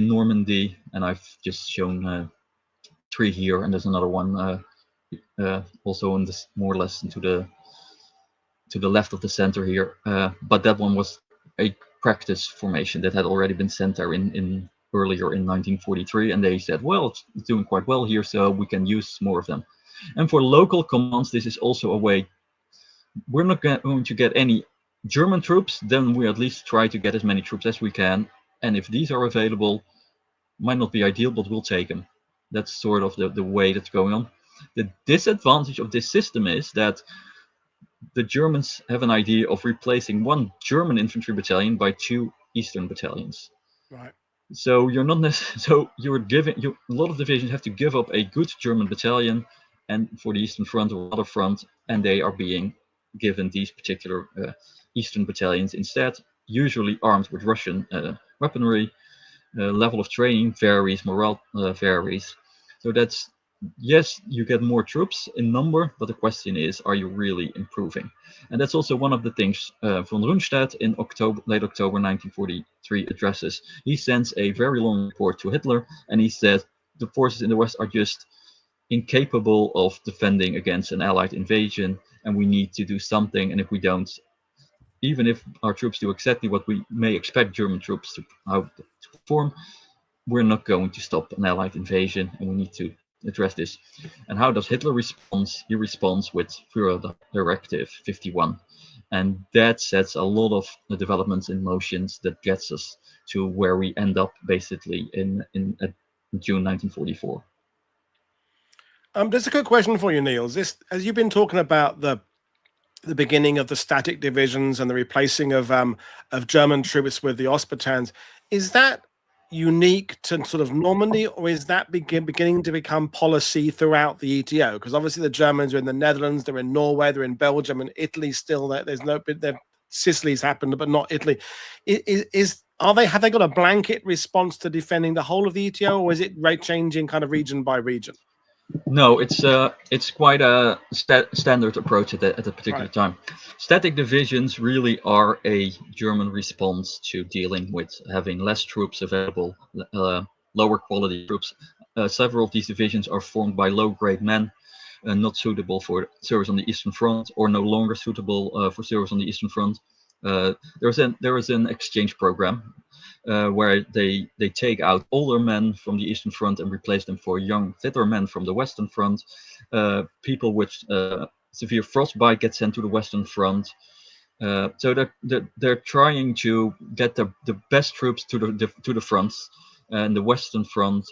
Normandy, and I've just shown 3 here, and there's another one also in this more or less to the left of the center here, but that one was a practice formation that had already been sent there earlier in 1943, and they said, well, it's doing quite well here, so we can use more of them. And for local commands, this is also a way. We're not going to get any German troops, then we at least try to get as many troops as we can, and if these are available, might not be ideal, but we'll take them. That's sort of the way that's going on. The disadvantage of this system is that the Germans have an idea of replacing one German infantry battalion by 2 Eastern battalions. Right. So you're not necessarily, so a lot of divisions have to give up a good German battalion and for the Eastern Front or other front, and they are being given these particular Eastern battalions instead, usually armed with Russian weaponry. Level of training varies, morale varies. So that's, yes, you get more troops in number, but the question is, are you really improving? And that's also one of the things von Rundstedt in late October 1943 addresses. He sends a very long report to Hitler, and he says the forces in the West are just incapable of defending against an Allied invasion, and we need to do something. And if we don't, even if our troops do exactly what we may expect German troops to perform, we're not going to stop an Allied invasion, and we need to address this. And how does Hitler respond? He responds with Führer Directive 51, and that sets a lot of the developments in motions that gets us to where we end up basically in June 1944. Just a quick question for you, Niels. As you've been talking about the beginning of the static divisions and the replacing of German troops with the Ostbattalions, is that unique to sort of Normandy, or is that beginning to become policy throughout the ETO? Because obviously the Germans are in the Netherlands, they're in Norway, they're in Belgium, and Italy still. There's no Sicily's happened, but not Italy. Have they got a blanket response to defending the whole of the ETO, or is it rate changing kind of region by region? No, it's quite a standard approach at a particular time. Static divisions really are a German response to dealing with having less troops available, lower quality troops. Several of these divisions are formed by low-grade men, not suitable for service on the Eastern Front, or no longer suitable for service on the Eastern Front. There is an exchange program where they take out older men from the Eastern Front and replace them for young, fitter men from the Western Front. People with severe frostbite get sent to the Western Front. So they're trying to get the best troops to the fronts, and the Western Front.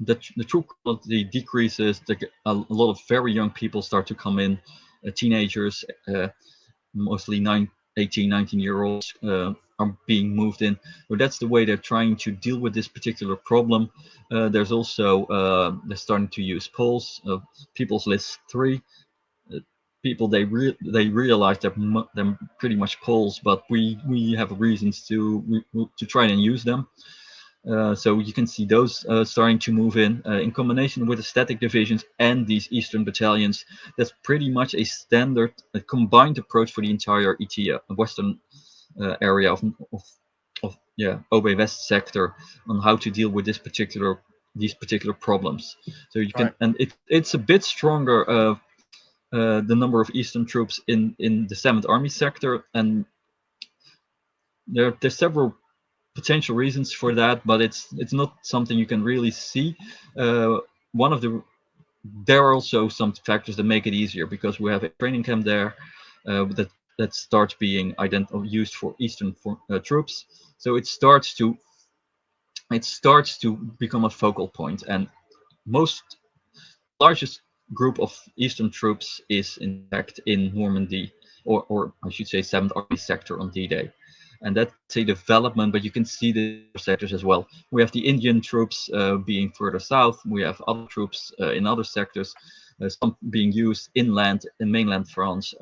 The troop quality decreases. A lot of very young people start to come in, teenagers, mostly 18, 19-year-olds are being moved in. So that's the way they're trying to deal with this particular problem. There's also they're starting to use polls, People's List 3. People they realize they're pretty much polls, but we have reasons to try and use them. So you can see those starting to move in combination with the static divisions and these Eastern battalions. That's pretty much a standard combined approach for the entire ET Western area of OB West sector on how to deal with these particular problems. So you can, right. And it's a bit stronger. The number of Eastern troops in the 7th Army sector, and there's several potential reasons for that, but it's not something you can really see. There are also some factors that make it easier, because we have a training camp there that starts being used for Eastern troops. So it starts to become a focal point, and largest group of Eastern troops is in fact in Normandy, or I should say 7th Army sector on D-Day. And that's a development, but you can see the sectors as well. We have the Indian troops being further south. We have other troops in other sectors, some being used inland in mainland France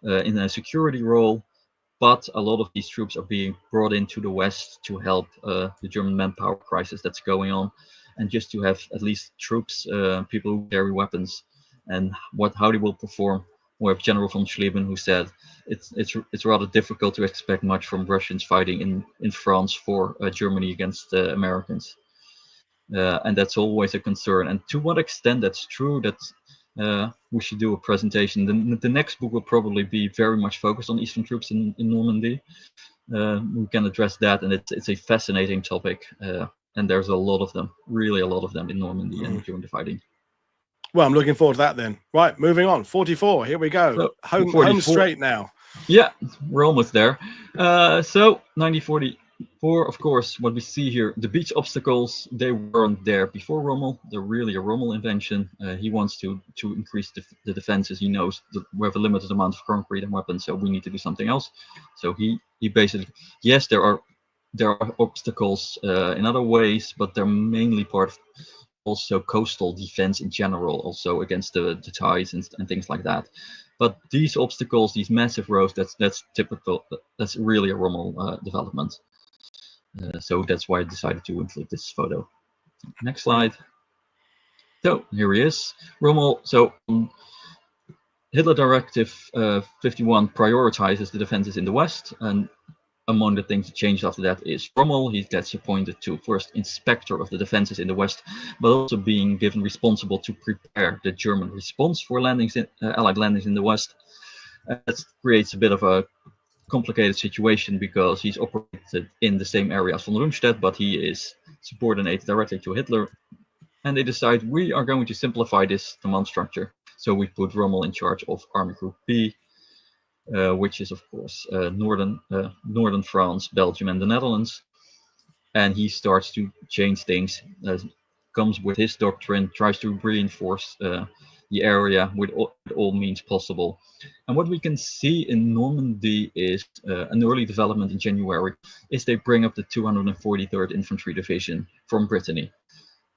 in a security role. But a lot of these troops are being brought into the West to help the German manpower crisis that's going on, and just to have at least troops, people who carry weapons, and how they will perform. We have General von Schlieben, who said it's rather difficult to expect much from Russians fighting in France for Germany against Americans, and that's always a concern. And to what extent that's true, we should do a presentation. The next book will probably be very much focused on Eastern troops in Normandy. We can address that, and it's a fascinating topic, and there's a lot of them, really a lot of them in Normandy and during the fighting. Well, I'm looking forward to that then. Right, moving on. 44. Here we go. So, home straight now. Yeah, we're almost there. So 1944, of course, what we see here, the beach obstacles, they weren't there before Rommel. They're really a Rommel invention. He wants to increase the defenses. He knows that we have a limited amount of concrete and weapons, so we need to do something else. So he basically, yes, there are obstacles in other ways, but they're mainly part of also coastal defense in general, also against the tides and things like that. But these obstacles, these massive roads, that's typical. That's really a Rommel development. So that's why I decided to include this photo. Next slide. So here he is, Rommel. So Hitler Directive 51 prioritizes the defenses in the West, and among the things that changed after that is Rommel. He gets appointed to first inspector of the defenses in the West, but also being given responsible to prepare the German response for Allied landings in the West. That creates a bit of a complicated situation, because he's operated in the same area as von Rundstedt, but he is subordinated directly to Hitler. And they decide, we are going to simplify this command structure. So we put Rommel in charge of Army Group B, which is, of course, northern France, Belgium, and the Netherlands. And he starts to change things, comes with his doctrine, tries to reinforce the area with all means possible. And what we can see in Normandy is an early development in January, is they bring up the 243rd Infantry Division from Brittany.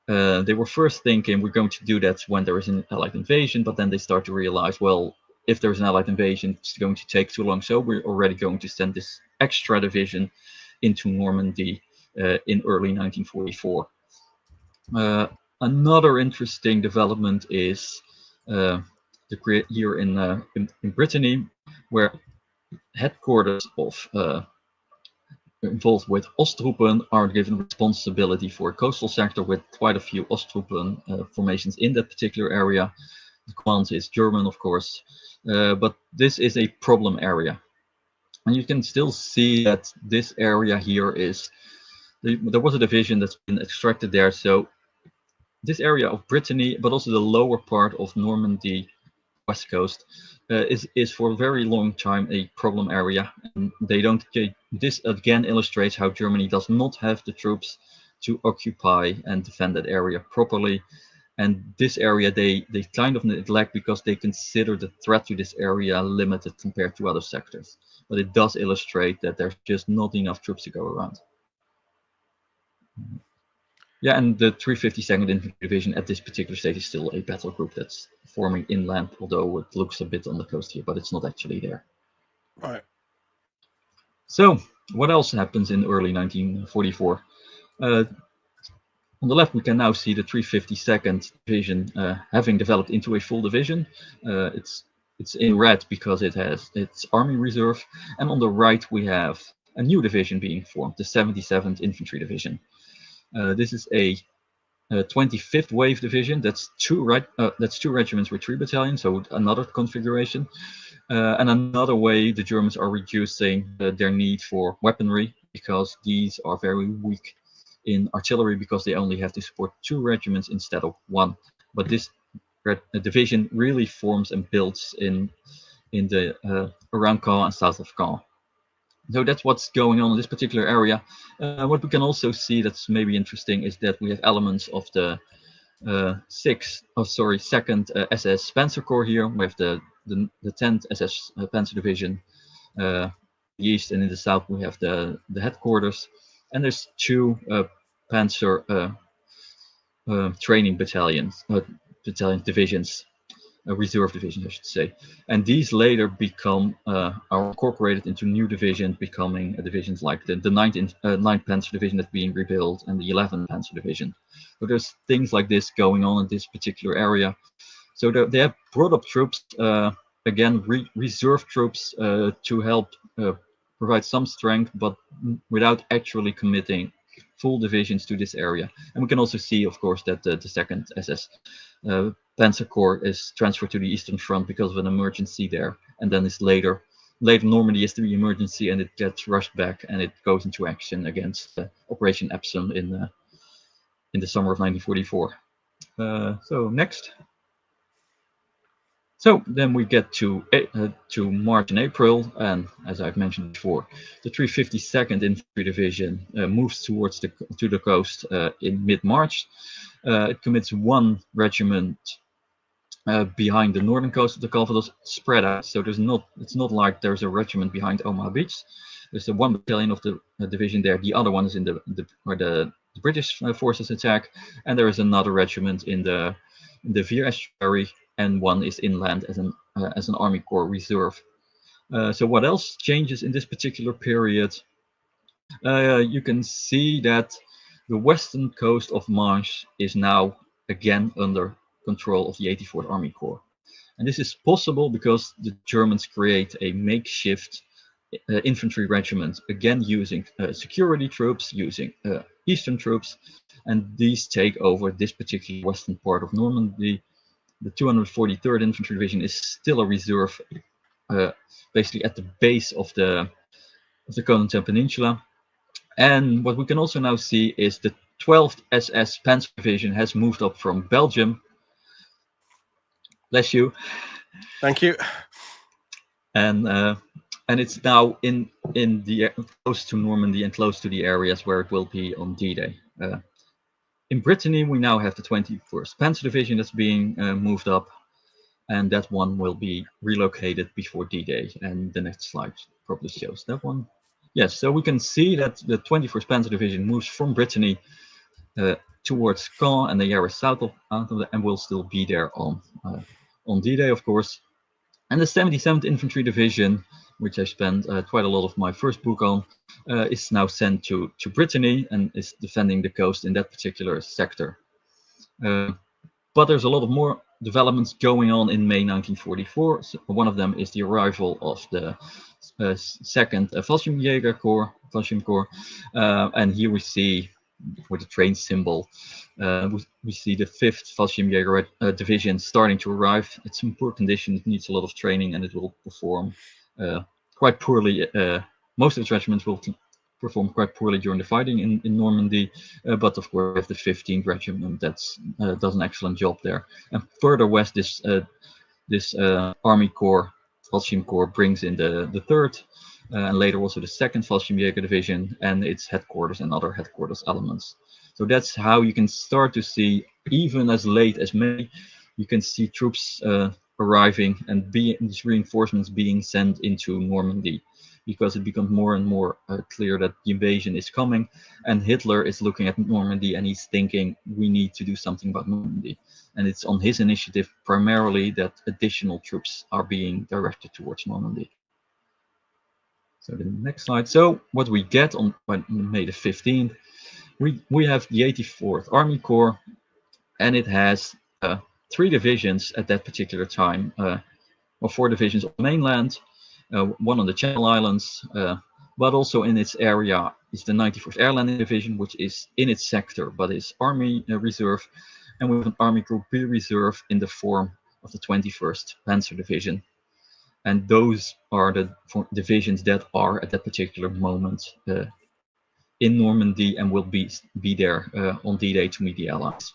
They were first thinking, we're going to do that when there is an Allied invasion, but then they start to realize, well, if there's an Allied invasion, it's going to take too long. So we're already going to send this extra division into Normandy in early 1944. Another interesting development is here in Brittany, where headquarters of involved with Osttruppen are given responsibility for a coastal sector with quite a few Osttruppen formations in that particular area. The command is German, of course, but this is a problem area. And you can still see that this area here is, there was a division that's been extracted there. So this area of Brittany, but also the lower part of Normandy, west coast, is for a very long time a problem area. And they don't. This again illustrates how Germany does not have the troops to occupy and defend that area properly. And this area they kind of neglect because they consider the threat to this area limited compared to other sectors. But it does illustrate that there's just not enough troops to go around. Yeah, and the 352nd Infantry Division at this particular stage is still a battle group that's forming inland, although it looks a bit on the coast here, but it's not actually there. Right. So, what else happens in early 1944? On the left, we can now see the 352nd Division having developed into a full division. It's in red because it has its army reserve, and on the right we have a new division being formed, the 77th Infantry Division. This is a 25th Wave Division. That's two regiments with 3 battalions, so another configuration. And another way the Germans are reducing their need for weaponry, because these are very weak in artillery because they only have to support 2 regiments instead of 1. But this division really forms and builds in the around Caen and south of Caen. So that's what's going on in this particular area. What we can also see that's maybe interesting is that we have elements of the 2nd SS Panzer Corps here. We have the 10th SS Panzer Division in the east, and in the south we have the headquarters. And there's 2 Panzer training battalions, divisions. Reserve divisions, I should say, and these later become are incorporated into new divisions, becoming divisions like the 9th Panzer Division that's being rebuilt and the 11th Panzer Division. So there's things like this going on in this particular area. So they have brought up troops, again reserve troops to help provide some strength, but without actually committing full divisions to this area. And we can also see, of course, that the 2nd SS Panzer Corps is transferred to the Eastern Front because of an emergency there, and then is later Normandy is the emergency, and it gets rushed back and it goes into action against Operation Epsom in the summer of 1944. So next. So then we get to March and April, and as I've mentioned before, the 352nd Infantry Division moves towards to the coast in mid-March. It commits 1 regiment behind the northern coast of the Calvados, spread out. So it's not like there's a regiment behind Omaha Beach. There's the 1 battalion of the division there. The other one is in where the British forces attack, and there is another regiment in the Veer estuary, and 1 is inland as an Army Corps reserve. So what else changes in this particular period? You can see that the western coast of Manche is now again under control of the 84th Army Corps. And this is possible because the Germans create a makeshift infantry regiment, again using security troops, using eastern troops, and these take over this particular western part of Normandy. The 243rd Infantry Division is still a reserve, basically at the base of the Cotentin Peninsula. And what we can also now see is the 12th SS Panzer Division has moved up from Belgium. Bless you. Thank you. And it's now in the close to Normandy and close to the areas where it will be on D-Day. In Brittany, we now have the 21st Panzer Division that's being moved up, and that one will be relocated before D-Day. And the next slide probably shows that one. Yes, so we can see that the 21st Panzer Division moves from Brittany towards Caen and the area south of that, and will still be there on D-Day, of course. And the 77th Infantry Division, which I spent quite a lot of my first book on, is now sent to Brittany and is defending the coast in that particular sector. But there's a lot of more developments going on in May 1944. So one of them is the arrival of the 2nd Fallschirmjäger Corps, and here we see with the train symbol. We see the 5th Fallschirmjäger division starting to arrive. It's in poor condition, it needs a lot of training, and it will perform quite poorly. Most of the regiments will perform quite poorly during the fighting in Normandy, but of course we have the 15th Regiment that does an excellent job there. And further west, this Army Corps, Fallschirm Corps, brings in the 3rd, and later also the 2nd Fallschirmjäger Division and its headquarters and other headquarters elements. So that's how you can start to see, even as late as May, you can see troops arriving and these reinforcements being sent into Normandy, because it becomes more and more clear that the invasion is coming, and Hitler is looking at Normandy and he's thinking, we need to do something about Normandy. And it's on his initiative primarily that additional troops are being directed towards Normandy. So the next slide. So what we get on May the 15th, we have the 84th Army Corps, and it has 3 divisions at that particular time, or 4 divisions on the mainland, 1 on the Channel Islands, but also in its area is the 91st Air Landing Division, which is in its sector, but is Army Reserve, and we have an Army Group B Reserve in the form of the 21st Panzer Division. And those are the divisions that are at that particular moment in Normandy and will be there on D-Day to meet the Allies.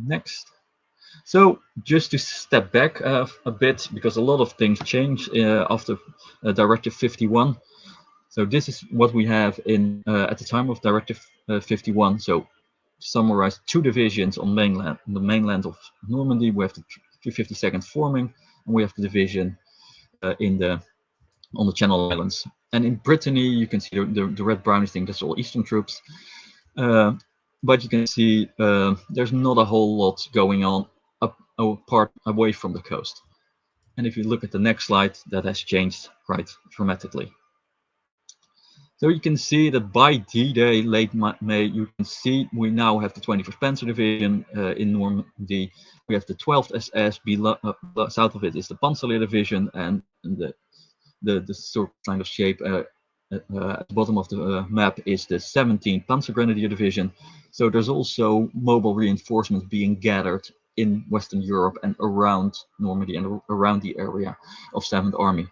Next. So just to step back a bit, because a lot of things changed after Directive 51. So this is what we have in at the time of Directive 51. So to summarize, 2 divisions on the mainland of Normandy. We have the 352nd forming, and we have the division on the Channel Islands. And in Brittany, you can see the red brownish thing. That's all Eastern troops. But you can see there's not a whole lot going on part away from the coast. And if you look at the next slide, that has changed quite dramatically. So you can see that by D-Day, late May, you can see we now have the 21st Panzer Division in Normandy. We have the 12th SS. South of it is the Panzerleer Division, and the sort of kind of shape at the bottom of the map is the 17th Panzer Grenadier Division. So there's also mobile reinforcements being gathered in Western Europe and around Normandy and around the area of 7th Army.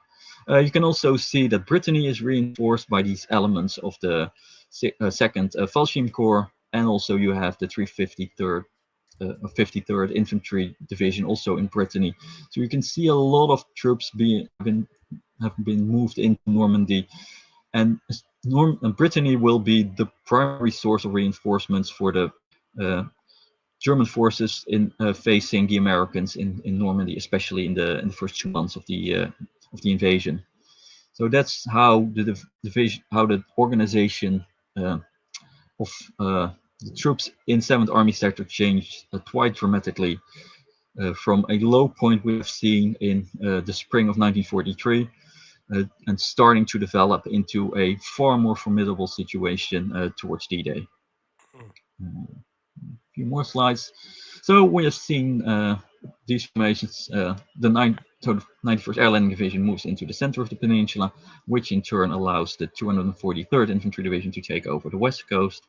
You can also see that Brittany is reinforced by these elements of the 2nd Fallschirm Corps, and also you have the 353rd 53rd Infantry Division also in Brittany. So you can see a lot of troops have been moved into Normandy, and Brittany will be the primary source of reinforcements for the German forces in facing the Americans in Normandy, especially in the first 2 months of the invasion. So that's how the organization of the troops in 7th Army sector changed quite dramatically from a low point we have seen in the spring of 1943 and starting to develop into a far more formidable situation towards D-Day. A few more slides. So we have seen these formations. The 91st Air Landing Division moves into the center of the peninsula, which in turn allows the 243rd Infantry Division to take over the west coast.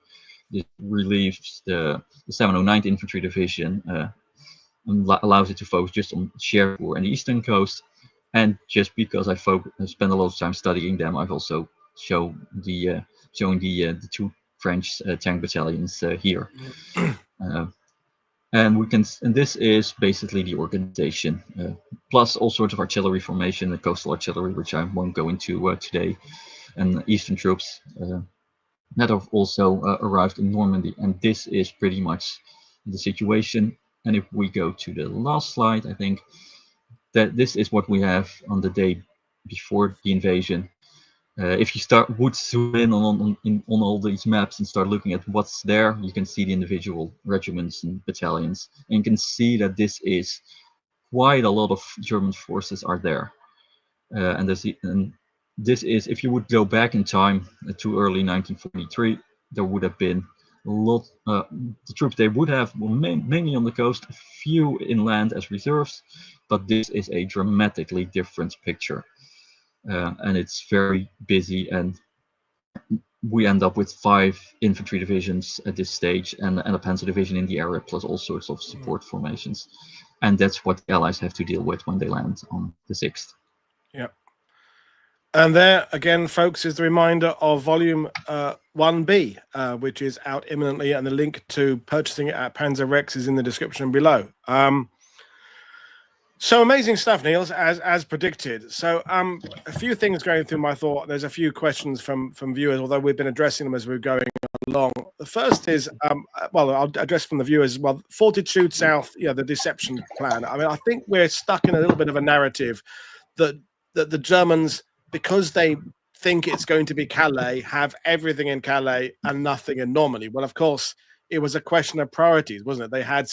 This relieves the 709th Infantry Division and allows it to focus just on Cherbourg and the eastern coast. And just because I spent a lot of time studying them, I've also shown the 2 French tank battalions here. And this is basically the organization, plus all sorts of artillery formation, the coastal artillery, which I won't go into today, and Eastern troops that have also arrived in Normandy. And this is pretty much the situation. And if we go to the last slide, I think that this is what we have on the day before the invasion. If you would zoom in on all these maps and start looking at what's there, you can see the individual regiments and battalions, and you can see that this is quite a lot of German forces are there. And this is, if you would go back in time to early 1943, there would have been a lot. The troops they would have were mainly on the coast, a few inland as reserves, but this is a dramatically different picture. And it's very busy, and we end up with 5 infantry divisions at this stage and a panzer division in the area, plus all sorts of support formations. And that's what the Allies have to deal with when they land on the 6th. Yeah. And there again, folks, is the reminder of volume 1B, which is out imminently, and the link to purchasing it at Panzer Rex is in the description below. So amazing stuff, Niels, as predicted. So a few things going through my thought. There's a few questions from viewers, although we've been addressing them as we're going along. The first is, well, I'll address from the viewers as well. Fortitude South, the deception plan. I mean, I think we're stuck in a little bit of a narrative that the Germans, because they think it's going to be Calais, have everything in Calais and nothing in Normandy. Well, of course, it was a question of priorities, wasn't it? They had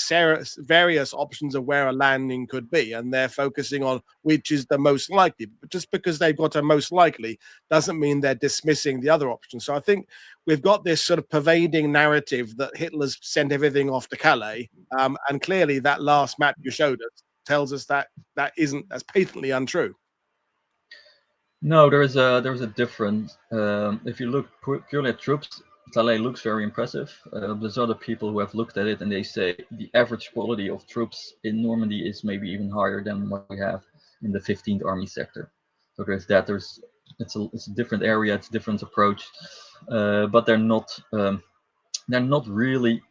various options of where a landing could be, and they're focusing on which is the most likely. But just because they've got a most likely doesn't mean they're dismissing the other options. So I think we've got this sort of pervading narrative that Hitler's sent everything off to Calais, and clearly that last map you showed us tells us that that's patently untrue. No, there's a difference. If you look purely at troops, Calais looks very impressive. There's other people who have looked at it and they say the average quality of troops in Normandy is maybe even higher than what we have in the 15th Army sector. So there's that. It's a different area, it's a different approach, but they're not really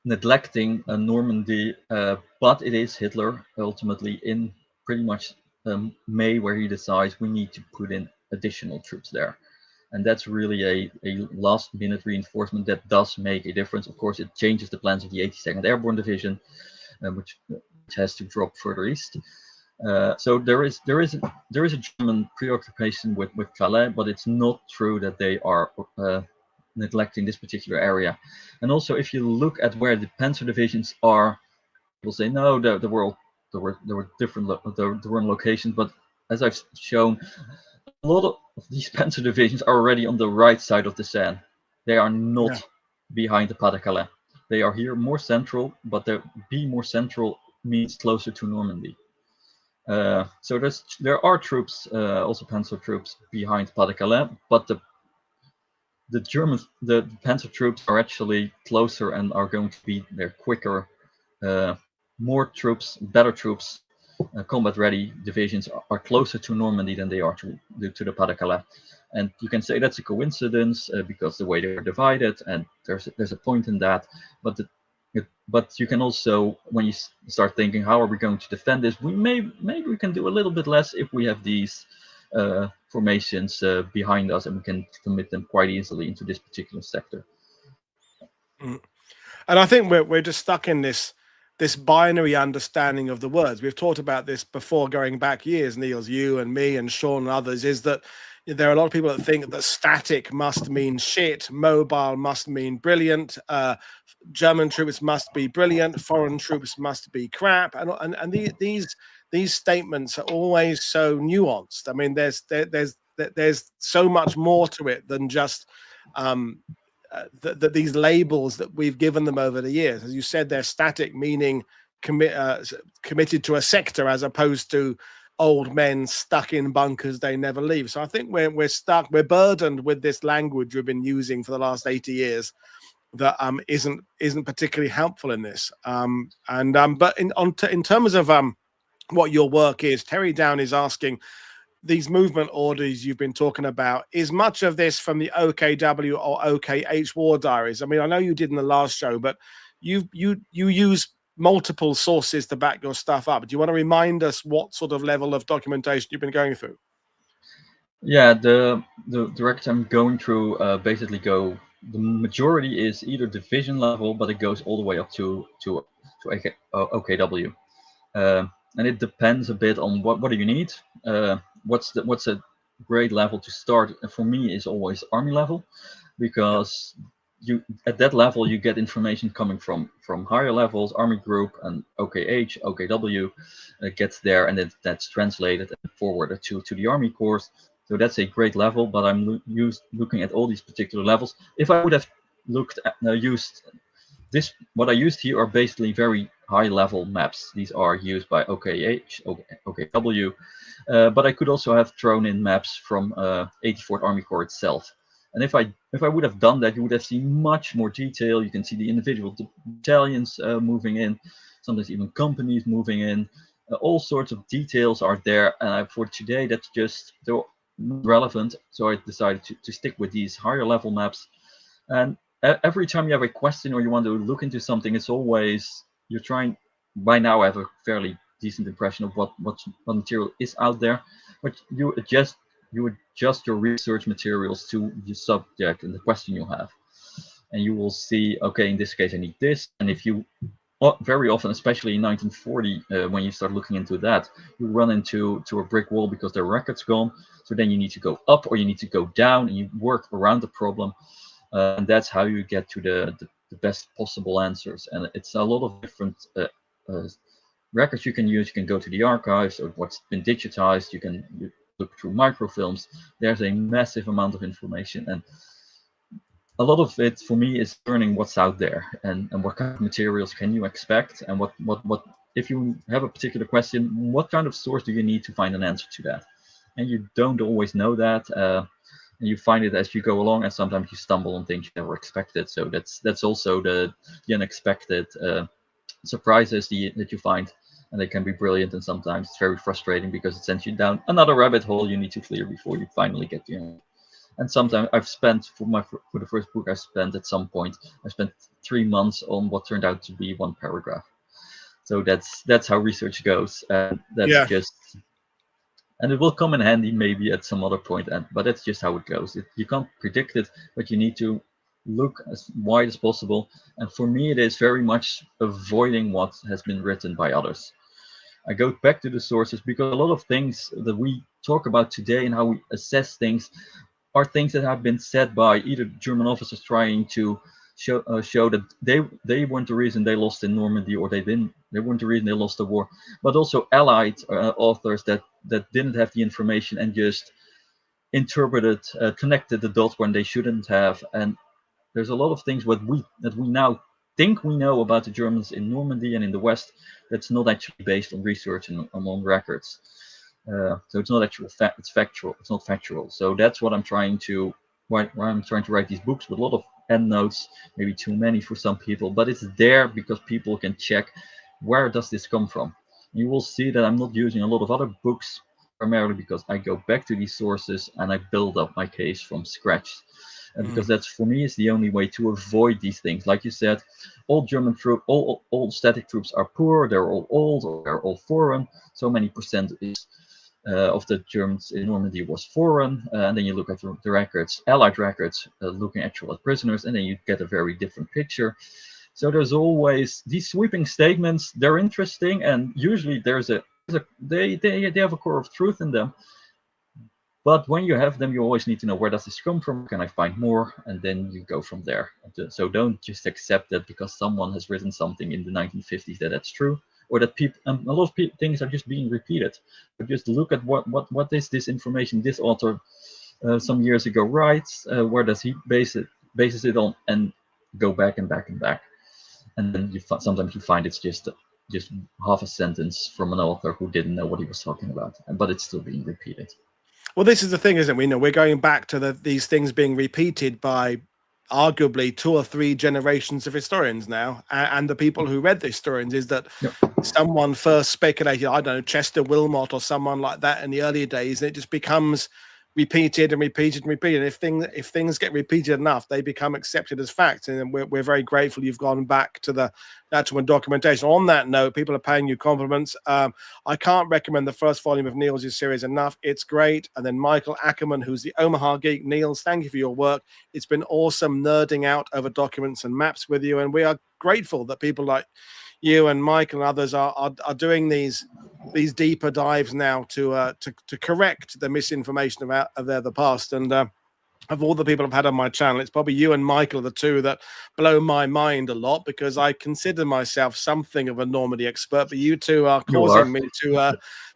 neglecting Normandy. But it is Hitler ultimately in pretty much May where he decides we need to put in additional troops there. And that's really a last-minute reinforcement that does make a difference. Of course, it changes the plans of the 82nd Airborne Division, which has to drop further east. So there is a German preoccupation with Calais, but it's not true that they are neglecting this particular area. And also, if you look at where the Panzer divisions are, people say no, there were different locations, but as I've shown, a lot of these Panzer divisions are already on the right side of the Seine. They are not behind the Pas de Calais. They are here more central, but being more central means closer to Normandy. So there are troops, also Panzer troops, behind Pas de Calais, but the Panzer troops are actually closer and are going to be there quicker. More troops, better troops. Combat-ready divisions are closer to Normandy than they are to the Pas de Calais, and you can say that's a coincidence because the way they're divided, and there's a point in that. But you can also, when you start thinking, how are we going to defend this? Maybe we can do a little bit less if we have these formations behind us, and we can commit them quite easily into this particular sector. And I think we're just stuck in this binary understanding of the words. We've talked about this before, going back years, Niels, you and me and Sean and others, is that there are a lot of people that think that static must mean shit, mobile must mean brilliant, German troops must be brilliant, foreign troops must be crap, and these statements are always so nuanced. I mean, there's so much more to it than just these labels that we've given them over the years. As you said, they're static, meaning committed to a sector, as opposed to old men stuck in bunkers they never leave. So I think we're burdened with this language we've been using for the last 80 years that isn't particularly helpful in this. But in terms of what your work is, Terry Down is asking, these movement orders you've been talking about, is much of this from the OKW or OKH war diaries? I mean, I know you did in the last show, but you use multiple sources to back your stuff up. Do you want to remind us what sort of level of documentation you've been going through? Yeah, the direct I'm going through basically the majority is either division level, but it goes all the way up to OKW. And it depends a bit on what do you need. What's a great level to start? And for me, is always army level, because you at that level you get information coming from higher levels, army group and OKH, OKW gets there, and that's translated and forwarded to the army corps. So that's a great level. But I'm looking at all these particular levels. If I would have used this, what I used here are basically very high-level maps. These are used by OKH, OKW, but I could also have thrown in maps from 84th Army Corps itself. And if I would have done that, you would have seen much more detail. You can see the individual battalions moving in, sometimes even companies moving in. All sorts of details are there. And for today, that's just they're not relevant. So I decided to stick with these higher level maps. And every time you have a question or you want to look into something, it's always you're trying. By now, I have a fairly decent impression of what material is out there, but you adjust your research materials to the subject and the question you have, and you will see, okay, in this case I need this. And if you very often, especially in 1940, when you start looking into that, you run into a brick wall because the record's gone. So then you need to go up or you need to go down, and you work around the problem, and that's how you get to the best possible answers. And it's a lot of different records you can use. You can go to the archives or what's been digitized. You can look through microfilms. There's a massive amount of information, and a lot of it for me is learning what's out there and what kind of materials can you expect, and what if you have a particular question, what kind of source do you need to find an answer to that. And you don't always know that, and you find it as you go along, and sometimes you stumble on things you never expected. So that's also the unexpected surprises that you find, and they can be brilliant, and sometimes it's very frustrating because it sends you down another rabbit hole you need to clear before you finally get to it. And sometimes I've spent for the first book I spent 3 months on what turned out to be one paragraph. So that's how research goes, and that's just, and it will come in handy maybe at some other point, but that's just how it goes. You can't predict it, but you need to look as wide as possible. And for me, it is very much avoiding what has been written by others. I go back to the sources because a lot of things that we talk about today and how we assess things are things that have been said by either German officers trying to show that they weren't the reason they lost in Normandy, or they weren't the reason they lost the war, but also Allied authors that didn't have the information and just interpreted, connected the dots when they shouldn't have. And there's a lot of things that we now think we know about the Germans in Normandy and in the West that's not actually based on research and on records. So it's not actual fact. It's factual. It's not factual. So that's what I'm trying to. Why I'm trying to write these books with a lot of endnotes, maybe too many for some people, but it's there because people can check where does this come from. You will see that I'm not using a lot of other books, primarily because I go back to these sources and I build up my case from scratch. Because that's, for me, is the only way to avoid these things. Like you said, all German troops, all static troops are poor. They're all old, or they're all foreign. So many percentages of the Germans in Normandy was foreign, and then you look at the records, Allied records, looking actually at prisoners, and then you get a very different picture. So there's always these sweeping statements. They're interesting, and usually they have a core of truth in them. But when you have them, you always need to know, where does this come from? Can I find more? And then you go from there. So don't just accept that because someone has written something in the 1950s that's true, or that people, a lot of things are just being repeated. But just look at what is this information this author some years ago writes, where does he bases it on, and go back and back and back. And then sometimes you find it's just half a sentence from an author who didn't know what he was talking about, but it's still being repeated. Well, this is the thing, isn't it? We know we're going back to these things being repeated by arguably 2 or 3 generations of historians now, and the people who read the historians is that someone first speculated, I don't know, Chester Wilmot or someone like that in the earlier days, and it just becomes repeated and repeated and repeated. And if things get repeated enough, they become accepted as fact. And we're very grateful you've gone back to the actual documentation. On that note, people are paying you compliments. I can't recommend the first volume of Niels' series enough. It's great. And then Michael Ackerman, who's the Omaha Geek. Niels, thank you for your work. It's been awesome nerding out over documents and maps with you. And we are grateful that people like you and Mike and others are doing these deeper dives now to correct the misinformation about the past. And of all the people I've had on my channel, it's probably you and Michael are the 2 that blow my mind a lot, because I consider myself something of a Normandy expert, but you 2 are causing me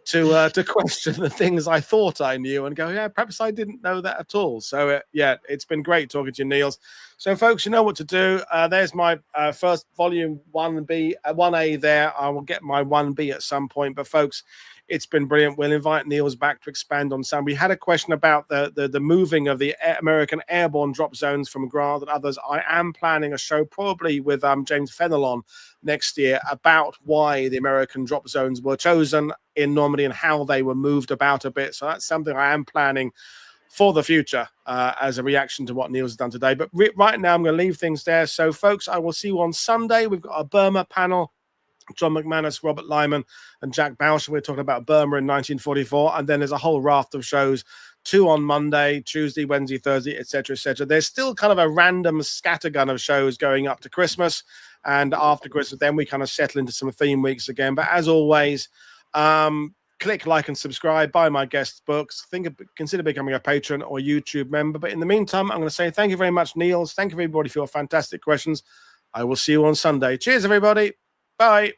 to question the things I thought I knew and go, yeah, perhaps I didn't know that at all. So yeah, it's been great talking to you, Niels. So folks, you know what to do. There's my first volume 1B, 1A there. I will get my 1B at some point, but folks, it's been brilliant. We'll invite Niels back to expand on some. We had a question about the moving of the American airborne drop zones from Grad and others. I am planning a show probably with James Fenelon next year about why the American drop zones were chosen in Normandy and how they were moved about a bit. So that's something I am planning for the future as a reaction to what Niels has done today. But right now, I'm going to leave things there. So, folks, I will see you on Sunday. We've got a Burma panel. John McManus, Robert Lyman, and Jack Bausch. We're talking about Burma in 1944. And then there's a whole raft of shows, 2 on Monday, Tuesday, Wednesday, Thursday, etc., etc. There's still kind of a random scattergun of shows going up to Christmas. And after Christmas, then we kind of settle into some theme weeks again. But as always, click like and subscribe, buy my guest books, consider becoming a patron or YouTube member. But in the meantime, I'm going to say thank you very much, Niels. Thank you, everybody, for your fantastic questions. I will see you on Sunday. Cheers, everybody. Bye.